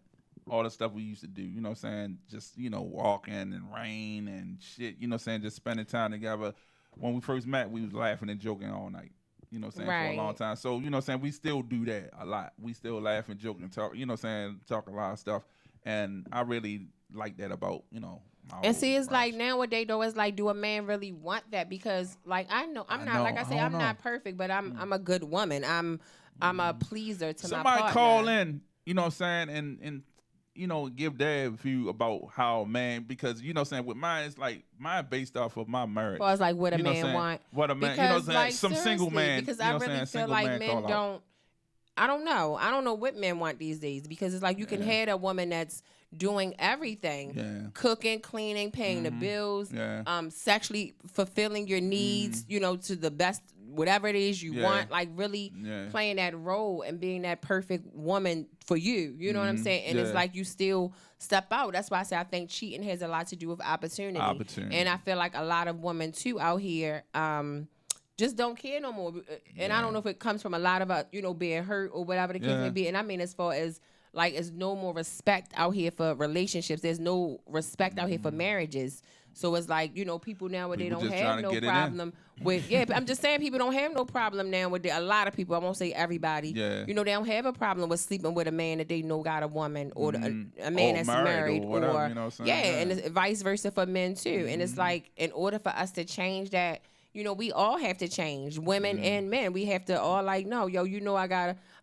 All the stuff we used to do, you know what I'm saying? Just, walking and rain and shit, you know what I'm saying? Just spending time together. When we first met, we was laughing and joking all night. You know what I'm saying? For a long time. So, you know what I'm saying? We still do that a lot. We still laugh and joke and talk, you know what I'm saying? Talk a lot of stuff. And I really like that about, my and see, it's like nowadays, though, it's like, do a man really want that? Because, like, I'm not perfect, but I'm a good woman. I'm a pleaser to my partner. Somebody call in, you know what I'm saying? And give their view about how a man, because, you know what I'm saying, with mine, it's like, mine based off of my marriage. Well, it's like what a man want. What a man, you know what I'm saying? Like, some single man. Because I really feel like men don't, I don't know what men want these days, because it's like you can have a woman that's doing everything, cooking, cleaning, paying the bills, sexually fulfilling your needs, to the best, whatever it is you want, like really playing that role and being that perfect woman for you. You know what I'm saying? And it's like you still step out. That's why I say I think cheating has a lot to do with opportunity. And I feel like a lot of women too out here just don't care no more. And I don't know if it comes from a lot of being hurt or whatever the case may be. And I mean, as far as like, there's no more respect out here for relationships. There's no respect out here for marriages. So it's like, people nowadays don't have no problem with, but I'm just saying, people don't have no problem now with a lot of people. I won't say everybody. They don't have a problem with sleeping with a man that they know got a woman, or a man that's married, or whatever, and it's vice versa for men too. And it's like, in order for us to change that, we all have to change, women and men. We have to all like, no, yo,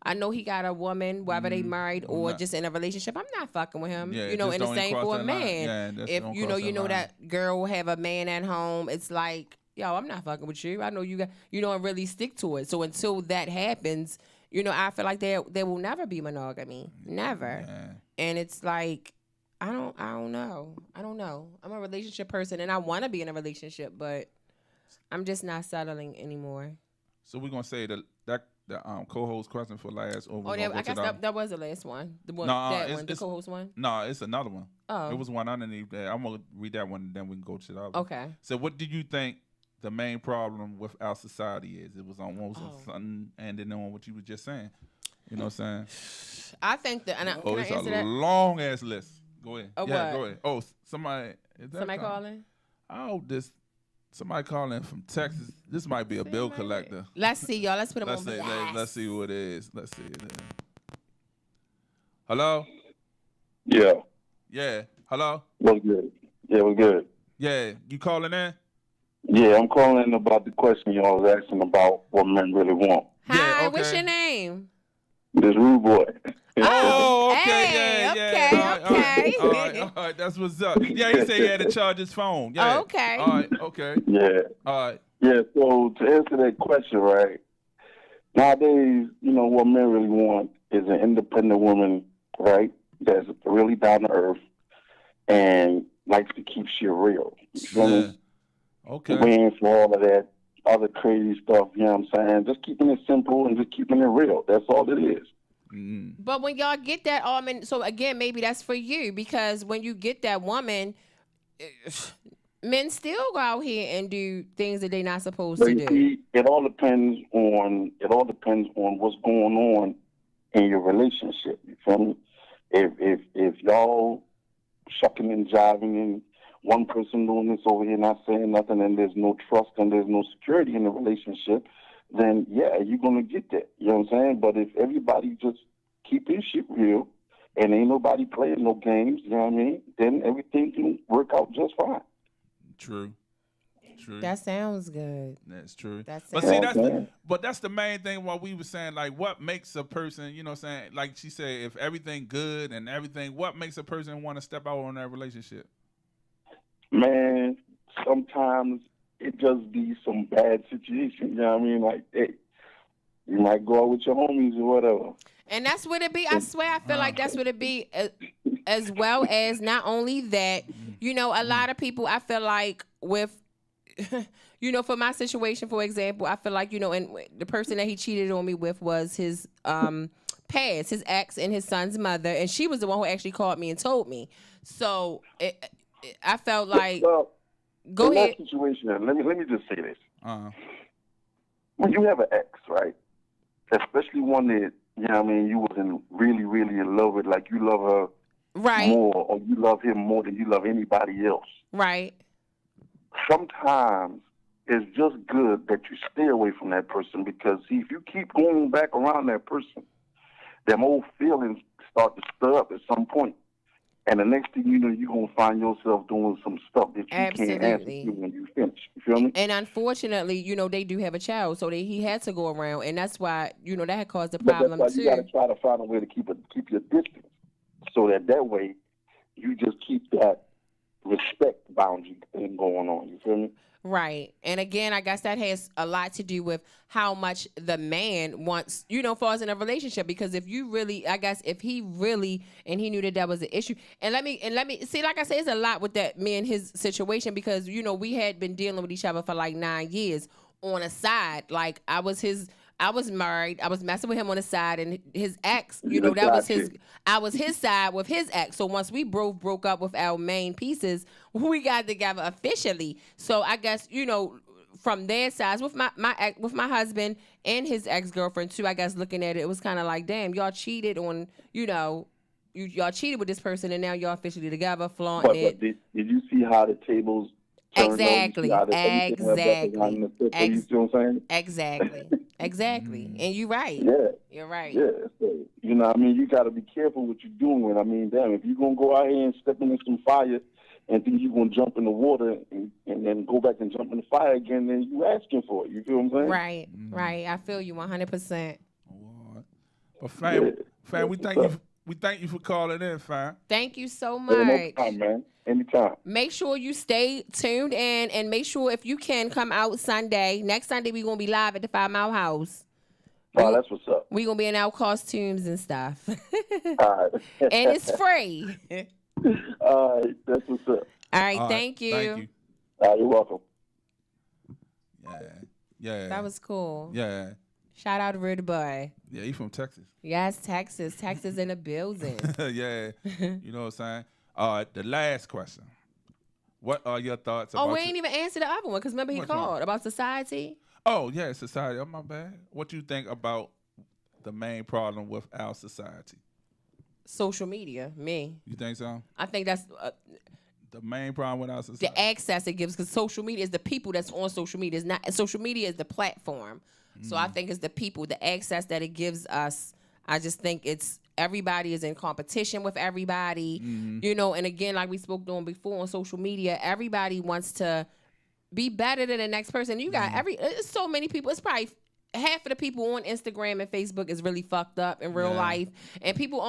I know he got a woman, whether they married or just in a relationship. I'm not fucking with him. Yeah, and the same for a man. Yeah, if that girl will have a man at home, it's like, yo, I'm not fucking with you. I know you got, and really stick to it. So until that happens, I feel like there will never be monogamy, never. Yeah. And it's like, I don't know. I'm a relationship person, and I want to be in a relationship, but I'm just not settling anymore. So we're gonna say the co-host question for last. I guess that was the last one. The one, the co-host one. No, it's another one. Oh, it was one underneath that. I'm gonna read that one, and then we can go to the other. Okay. So, what do you think the main problem with our society is? It was almost something, and then on what you were just saying. You know what I'm saying? I think that. And it's a long ass list. Go ahead. Go ahead. Oh, somebody. Somebody calling? Oh, somebody calling from Texas. This might be a bill collector. Let's see, y'all. Let's put him on blast. Let's see who it is. Let's see. Hello? Yeah. Yeah. Hello? What's good? Yeah, what's good? Yeah. You calling in? Yeah, I'm calling about the question y'all was asking about what men really want. Hi, yeah, okay. What's your name? This rude boy. Oh, okay, hey, yeah. Okay. All right, that's what's up. Yeah, he said he had to charge his phone. Yeah. Oh, okay. All right, okay. Yeah. All right. Yeah, so to answer that question, right, nowadays, what men really want is an independent woman, right, that's really down to earth and likes to keep shit real. You feel me? Okay. We ain't for all of that other crazy stuff, you know what I'm saying? Just keeping it simple and just keeping it real. That's all it is. But when y'all get that so again, maybe that's for you, because when you get that woman, men still go out here and do things that they're not supposed to do. See, it all depends on what's going on in your relationship. You feel me? If y'all shucking and jiving and one person doing this over here not saying nothing, and there's no trust and there's no security in the relationship, then yeah, you're gonna get that. You know what I'm saying? But if everybody just keep his shit real and ain't nobody playing no games, you know what I mean, then everything can work out just fine. True. That sounds good. That's true. That's the main thing what we were saying, like what makes a person, you know what I'm saying? Like she said, if everything good and everything, what makes a person want to step out on that relationship? Man, sometimes it just be some bad situation, you know what I mean? Like, hey, you might go out with your homies or whatever. And that's what it be. I swear, I feel like that's what it be, as well as not only that, a lot of people, I feel like with, for my situation, for example, I feel like, and the person that he cheated on me with was his past, his ex and his son's mother, and she was the one who actually called me and told me. So I felt like, go ahead. In that situation, let me just say this. When you have an ex, right, especially one that, you wasn't really, really in love with, like you love her more, or you love him more than you love anybody else. Right. Sometimes it's just good that you stay away from that person, because, see, if you keep going back around that person, them old feelings start to stir up at some point. And the next thing you know, you're going to find yourself doing some stuff that you can't answer to when you finish. You feel me? And unfortunately, they do have a child, so he had to go around. And that's why, that had caused a problem, too. You got to try to find a way to keep your distance, so that way you just keep that respect boundary thing going on. You feel me? Right. And again, I guess that has a lot to do with how much the man wants, falls in a relationship. Because if you really, I guess if he really, and he knew that was an issue. And let me see, like I say, it's a lot with that me and his situation, because, we had been dealing with each other for like 9 years on a side. Like I was married. I was messing with him on the side, and his ex, I was his side with his ex. So once we broke up with our main pieces, we got together officially. So I guess, from their sides, with my husband and his ex-girlfriend too, I guess looking at it was kind of like, damn, y'all cheated on, y'all cheated with this person, and now y'all officially together, flaunting it. But did you see how the tables Exactly. And you're right. Yeah. You're right. Yeah. So, you got to be careful what you're doing with. Damn, if you're going to go out here and step into some fire and then you gonna jump in the water and then go back and jump in the fire again, then you asking for it. You feel what I'm saying? Right, right. I feel you 100%. But fam, we thank you for calling in, fam. Thank you so much. Anytime, man. Anytime. Make sure you stay tuned in, and make sure if you can come out Sunday. Next Sunday we're gonna be live at the 5 Mile House. Oh, that's what's up. We're gonna be in our costumes and stuff. All right. And it's free. All right, that's what's up. All right, thank you. Thank you. You're welcome. Yeah. That was cool. Yeah. Shout out to Rudy Boy. Yeah, he from Texas. Yes, Texas. Texas in the building. Yeah. You know what I'm saying? All right, the last question. What are your thoughts about... Oh, we ain't even answered the other one, because remember he called about society? Oh, yeah, society. Oh, my bad. What you think about the main problem with our society? Social media, me. You think so? I think that's... the main problem with our society? The access it gives, because social media is the people that's on social media. It's not, social media is the platform. So I think it's the people, the access that it gives us. I just think it's everybody is in competition with everybody, you know. And again, like we spoke on before on social media, everybody wants to be better than the next person. You got it's so many people. It's probably half of the people on Instagram and Facebook is really fucked up in real life, and people are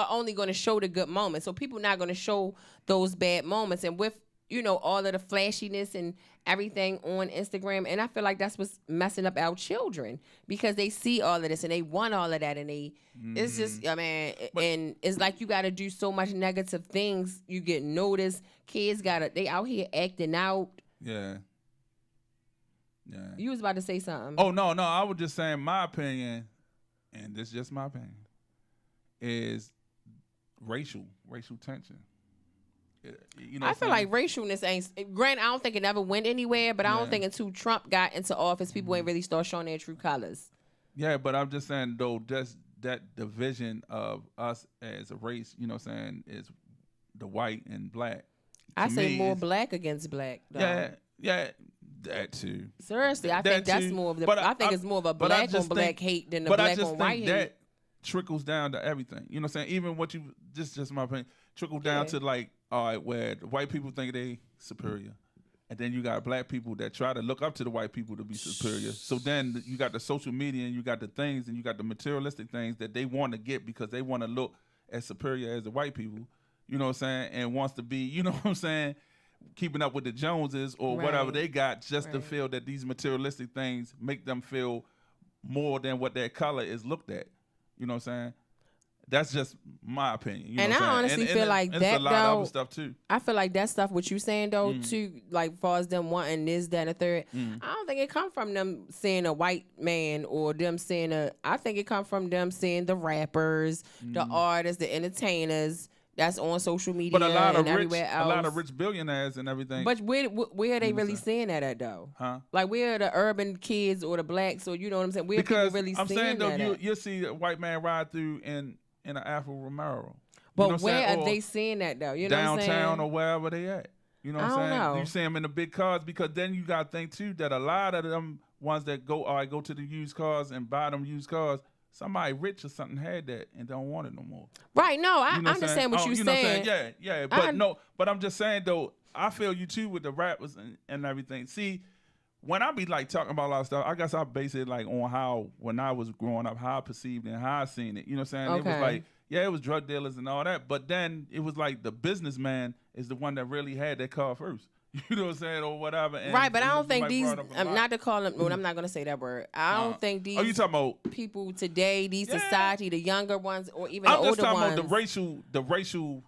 only going to show the good moments. So people not going to show those bad moments. And with all of the flashiness and everything on Instagram. And I feel like that's what's messing up our children, because they see all of this and they want all of that. And it's just, and it's like you got to do so much negative things. You get noticed. Kids they out here acting out. Yeah. You was about to say something. Oh, no. I was just saying my opinion, and this is just my opinion, is racial tension. I feel like racialness ain't. Granted, I don't think it ever went anywhere, but I don't think until Trump got into office, people ain't really start showing their true colors. Yeah, but I'm just saying though, just that division of us as a race, is the white and black. I say more black against black. Though. Yeah, that too. Seriously, I think that's more of the. I think it's more of a black on black hate than the black on white hate. That trickles down to everything. You know what I'm saying? Even what you just my opinion, trickle down to like. All right, where the white people think they superior, and then you got black people that try to look up to the white people to be superior. So then you got the social media, and you got the things, and you got the materialistic things that they want to get because they want to look as superior as the white people. You know what I'm saying? And wants to be, you know what I'm saying, keeping up with the Joneses or whatever they got, just to feel that these materialistic things make them feel more than what their color is looked at. You know what I'm saying? That's just my opinion. You know and what I I'm honestly saying? feel like and that, it's a lot of other stuff too. I feel like that stuff, what you saying though, too, like far as them wanting this, that, and the third, I don't think it come from them seeing a white man or them seeing I think it come from them seeing the rappers, the artists, the entertainers that's on social media, but everywhere else. A lot of rich billionaires and everything. But where are they really seeing that at though? Huh? Like where are the urban kids or the blacks, or you know what I'm saying? Where because people really I'm seeing saying though, that you'll see a white man ride through in an Afro Romero. But where are they seeing that though? You know what I'm saying? Downtown or wherever they at. You know what I'm saying? Know. You see them in the big cars, because then you got to think too that a lot of them ones that go to the used cars and buy them used cars, somebody rich or something had that and don't want it no more. Right? No, I understand what you're saying. Yeah. But I'm just saying though, I feel you too with the rappers and everything. See, when I be like talking about a lot of stuff, I guess I base it like on how when I was growing up, how I perceived it and how I seen it. You know what I'm saying? Okay. It was like, it was drug dealers and all that, but then it was like the businessman is the one that really had that car first. You know what I'm saying, or whatever. And, right, but I don't think these. Not to call them. Well, I'm not gonna say that word. I don't think these. Oh, you talking about people today? These society, the younger ones, or even the older ones. I'm just talking about the racial.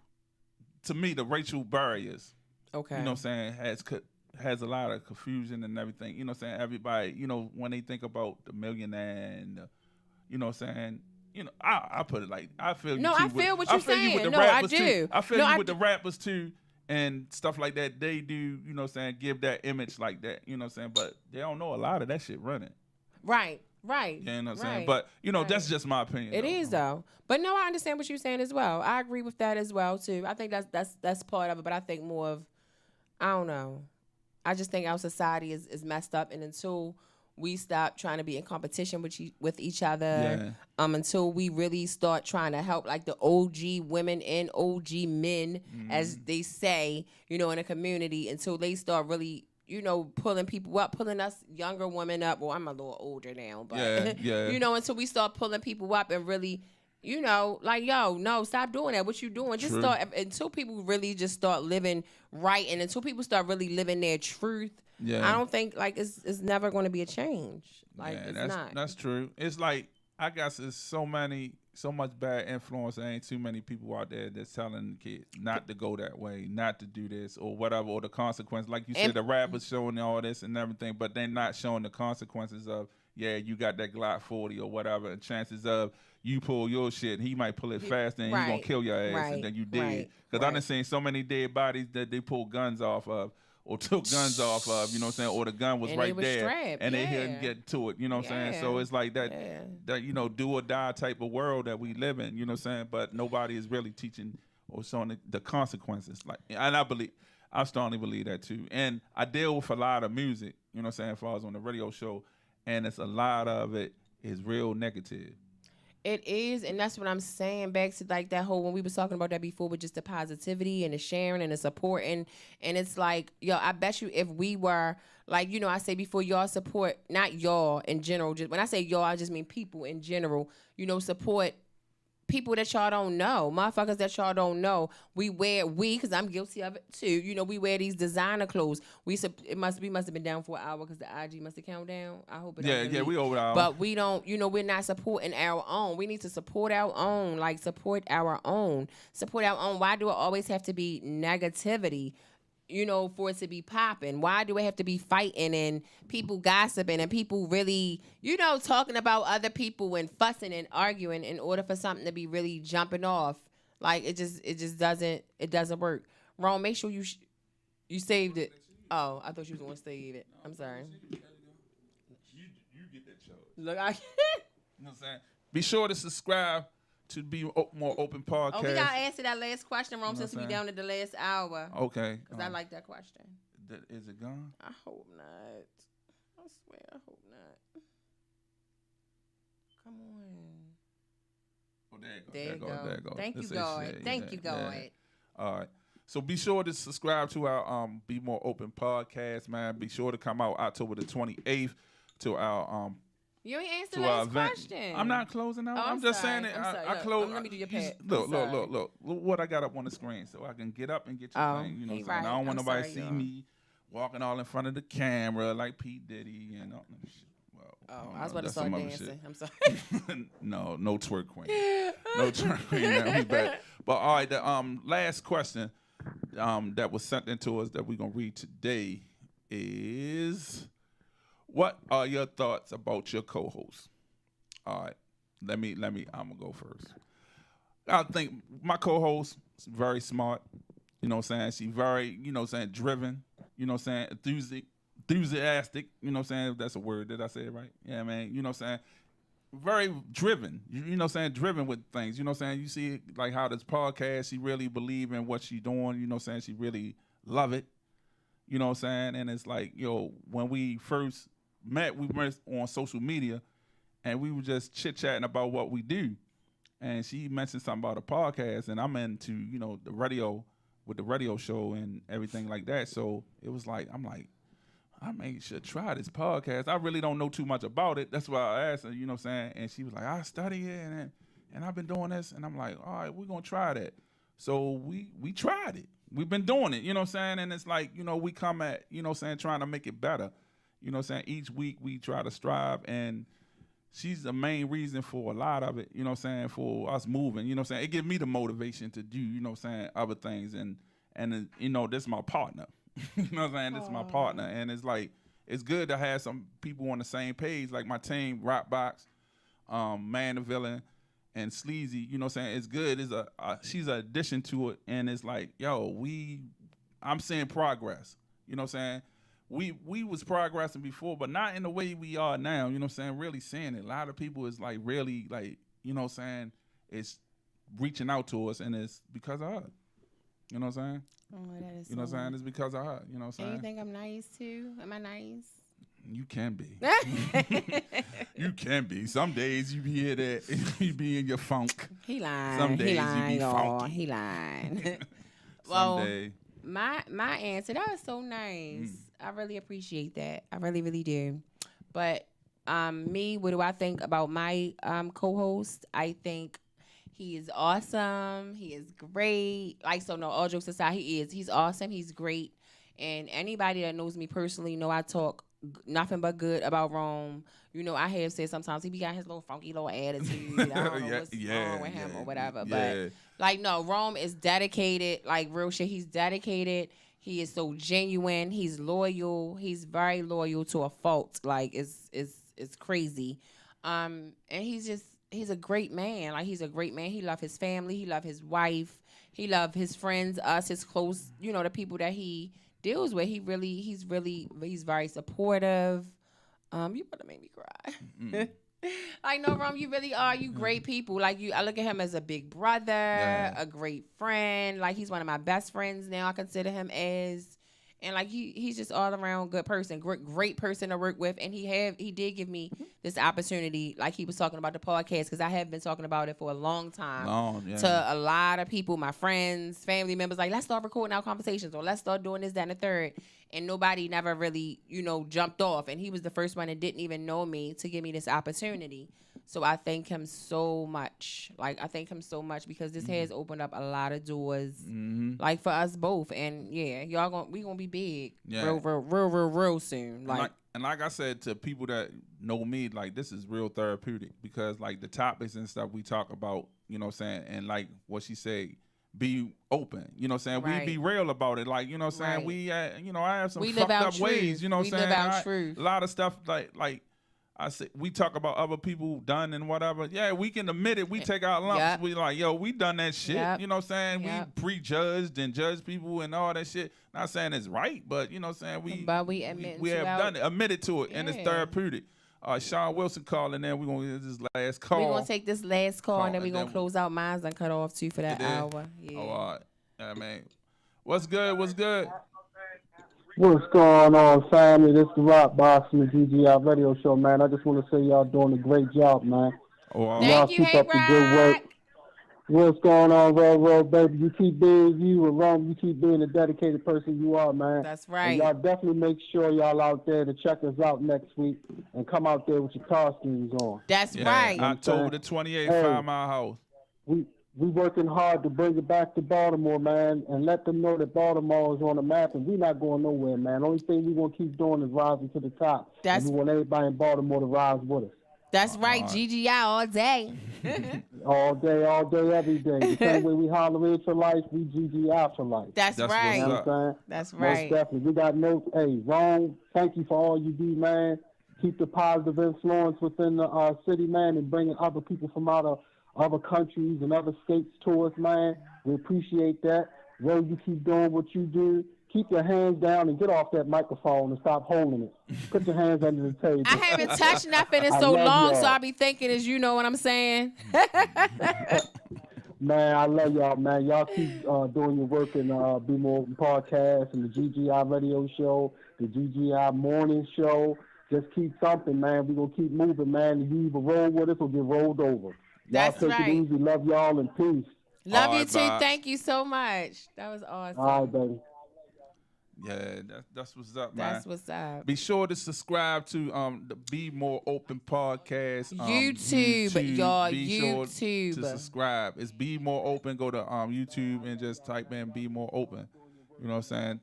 To me, the racial barriers. Okay. You know what I'm saying has a lot of confusion and everything. You know what I'm saying? Everybody, when they think about the millionaire and you know what I'm saying. I put it like I feel. No, I feel what you're saying. No, I do. I feel you with the rappers too and stuff like that. They do, you know what I'm saying, give that image like that. You know what I'm saying, but they don't know a lot of that shit running. Right. You know what I'm saying, but that's just my opinion. It is though. But no, I understand what you're saying as well. I agree with that as well too. I think that's part of it. But I think more of, I don't know. I just think our society is messed up, and until we stop trying to be in competition with each other. Until we really start trying to help, like the OG women and OG men, as they say, in a community, until they start really, pulling people up, pulling us younger women up. Well, I'm a little older now, but until we start pulling people up and really, like, yo, no, stop doing that. What you doing? Just start, until people really just start living right, and until people start really living their truth. I don't think, like, it's never going to be a change. Like, it's not. That's true. It's like, I guess it's so much bad influence. There ain't too many people out there that's telling the kids not to go that way, not to do this or whatever, or the consequences. Like you said, the rappers showing all this and everything, but they're not showing the consequences of, you got that Glock 40 or whatever, and chances of you pull your shit, he might pull it faster and he's going to kill your ass, and then you dead. Because I done seen so many dead bodies that they pull guns off of, or took guns off of, you know what I'm saying, or the gun was right there, strapped. And they didn't get to it, you know what I'm saying? So it's like that, do or die type of world that we live in, you know what I'm saying? But nobody is really teaching or showing the consequences. Like, and I strongly believe that too. And I deal with a lot of music, you know what I'm saying, as far as on the radio show, and it's a lot of it is real negative. It is, and that's what I'm saying, back to like that whole, when we was talking about that before, with just the positivity and the sharing and the support, and it's like, yo, I bet you if we were, like, I say before, y'all support, not y'all in general, just when I say y'all, I just mean people in general, support people that y'all don't know, motherfuckers that y'all don't know. Because I'm guilty of it too. We wear these designer clothes. We must have been down for an hour because the IG must have counted down. I hope it. Yeah, we over the hour. But we don't. We're not supporting our own. We need to support our own. Like, support our own. Support our own. Why do it always have to be negativity? For it to be popping? Why do it have to be fighting and people gossiping and people really, talking about other people and fussing and arguing in order for something to be really jumping off? Like, it just doesn't work. Ron, make sure you saved it. Oh, I thought you was going to save it. I'm sorry. You get that show. Look, you know what I'm saying? Be sure to subscribe to Be More Open Podcast. Oh, we got to answer that last question, Rome, since we down to the last hour. Okay. Because I like that question. Is it gone? I hope not. I swear, I hope not. Come on. Oh, there you go. Thank you, God. Thank you, God. All right. So be sure to subscribe to our Be More Open Podcast, man. Be sure to come out October the 28th to our You ain't answered the last question. I'm not closing out. Oh, I'm just sorry. saying it. I close. Let me do your pad. Look. What I got up on the screen so I can get up and get your thing. You know what I'm saying? I don't want nobody to see me walking all in front of the camera like P. Diddy and all that shit. Well, I was about to start dancing. I'm sorry. No twerk queen. No twerk queen. Now we back. But all right, the last question that was sent into us that we're gonna read today is, what are your thoughts about your co-host? All right, let me. I'm gonna go first. I think my co-host is very smart. You know what I'm saying? She's very, driven. You know what I'm saying? Enthusiastic. You know what I'm saying? If that's a word. Did I say it right? Yeah, man. You know what I'm saying? Very driven. You know what I'm saying? Driven with things. You know what I'm saying? You see like how this podcast, she really believe in what she doing. You know what I'm saying? She really love it. You know what I'm saying? And it's like, when we first met, we went on social media and we were just chit-chatting about what we do. And she mentioned something about a podcast, and I'm into, the radio, with the radio show and everything like that. So it was like, I should try this podcast. I really don't know too much about it. That's why I asked her, you know what I'm saying? And she was like, I study it and I've been doing this. And I'm like, all right, we're going to try that. So we tried it. We've been doing it, you know what I'm saying? And it's like, we come at, you know what I'm saying, trying to make it better. You know what I'm saying? Each week we try to strive, and she's the main reason for a lot of it, you know what I'm saying, for us moving. You know what I'm saying? It gives me the motivation to do, you know what I'm saying, other things. And this is my partner. You know what I'm saying? This is my partner. And it's like, it's good to have some people on the same page, like my team, Rockbox, Man the Villain, and Sleazy. You know what I'm saying? It's good. She's an addition to it. And it's like, I'm seeing progress. You know what I'm saying? We was progressing before, but not in the way we are now. You know what I'm saying? Really seeing it. A lot of people is like really like, you know what I'm saying? It's reaching out to us, and it's because of her. You know what I'm saying? Oh, that is you know what I'm saying? It's because of her. You know what I'm saying? And you think I'm nice too? Am I nice? You can be. You can be. Some days you be here that you be in your funk. He lying. Some days he lying, you be y'all. funky. He lying. Well, my answer, that was so nice. I really appreciate that. I really, really do. But me, what do I think about my co-host? I think he is awesome. He is great. Like, so no, all jokes aside, he's awesome. He's great. And anybody that knows me personally know I talk nothing but good about Rome. You know, I have said sometimes he be got his little funky little attitude. I don't know what's wrong with him or whatever. But like, no, Rome is dedicated. Like, real shit. He's dedicated. He is so genuine. He's loyal. He's very loyal to a fault. Like, it's crazy. And he's a great man. Like, he's a great man. He love his family. He love his wife. He love his friends, us, his close, you know, the people that he deals with. He's very supportive. You about to make me cry. Like, no, Rom, you really are. You great people. Like, I look at him as a big brother, a great friend. Like, he's one of my best friends now. I consider him as, and like he's just all around good person, great person to work with. And he did give me this opportunity, like he was talking about the podcast, because I have been talking about it for a long time to a lot of people, my friends, family members. Like, let's start recording our conversations, or let's start doing this, that, and the third. And nobody never really, jumped off. And he was the first one that didn't even know me to give me this opportunity. So I thank him so much. Like, I thank him so much because this has opened up a lot of doors, like, for us both. And yeah, we gonna be big real soon. And like I said to people that know me, like, this is real therapeutic because, like, the topics and stuff we talk about, you know what I'm saying, and like what she said, be open, you know what I'm saying? Right. We be real about it. Like, you know what I'm saying? We, I have some fucked up truth. Ways, you know what I'm saying? Live out truth. A lot of stuff, like I said, we talk about other people done and whatever. Yeah, we can admit it. We take our lumps. Yep. We like, yo, we done that shit. Yep. You know what I'm saying? Yep. We prejudged and judged people and all that shit. Not saying it's right, but you know what I'm saying? We have done it, admitted to it, and it's therapeutic. Sean Wilson calling in. We're going to get this last call. We're going to take this last call, and then we're going to close out mine and cut off, too, for that hour. Yeah. Oh, all right. Yeah, man. What's good? What's good? What's going on, family? This is the Rock Boss from the GGI Radio Show, man. I just want to say y'all doing a great job, man. Oh, Thank you, keep up the good work. What's going on, Railroad, baby? You keep being you, and Rome, you keep being the dedicated person you are, man. That's right. And y'all definitely make sure y'all out there to check us out next week and come out there with your costumes on. That's right. October the 28th, 5 Mile House. We working hard to bring it back to Baltimore, man, and let them know that Baltimore is on the map, and we're not going nowhere, man. The only thing we're going to keep doing is rising to the top. And we want everybody in Baltimore to rise with us. That's right, GGI all day. all day, every day. The same way we Halloween for life, we GGI for life. That's right. You know what I'm saying? That's right. Most definitely. We got Ron, thank you for all you do, man. Keep the positive influence within the city, man, and bringing other people from out of other countries and other states to us, man. We appreciate that. Ro, you keep doing what you do. Keep your hands down and get off that microphone and stop holding it. Put your hands under the table. I haven't touched nothing in so long, so I be thinking, as you know what I'm saying. Man, I love y'all, man. Y'all keep doing your work in Bmore podcast and the GGI radio show, the GGI morning show. Just keep something, man. We're going to keep moving, man. You either roll with us or get rolled over. That's y'all take it easy. Love y'all and peace. Love you too. Thank you so much. That was awesome. All right, baby. Yeah, that's what's up, man. That's what's up. Be sure to subscribe to the Be More Open podcast. YouTube, y'all. Be YouTube. Sure to subscribe. It's Be More Open. Go to YouTube and just type in Be More Open. You know what I'm saying?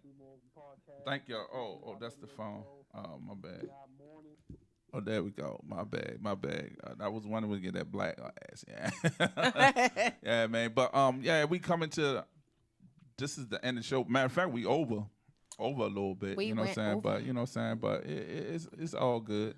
Thank y'all. Oh, that's the phone. Oh, my bad. Oh, there we go. My bad. I was wondering to get that black ass. Yeah. Yeah, man. But we coming to. This is the end of the show. Matter of fact, we over a little bit. You know what I'm saying? But you know what I'm saying? But it's all good.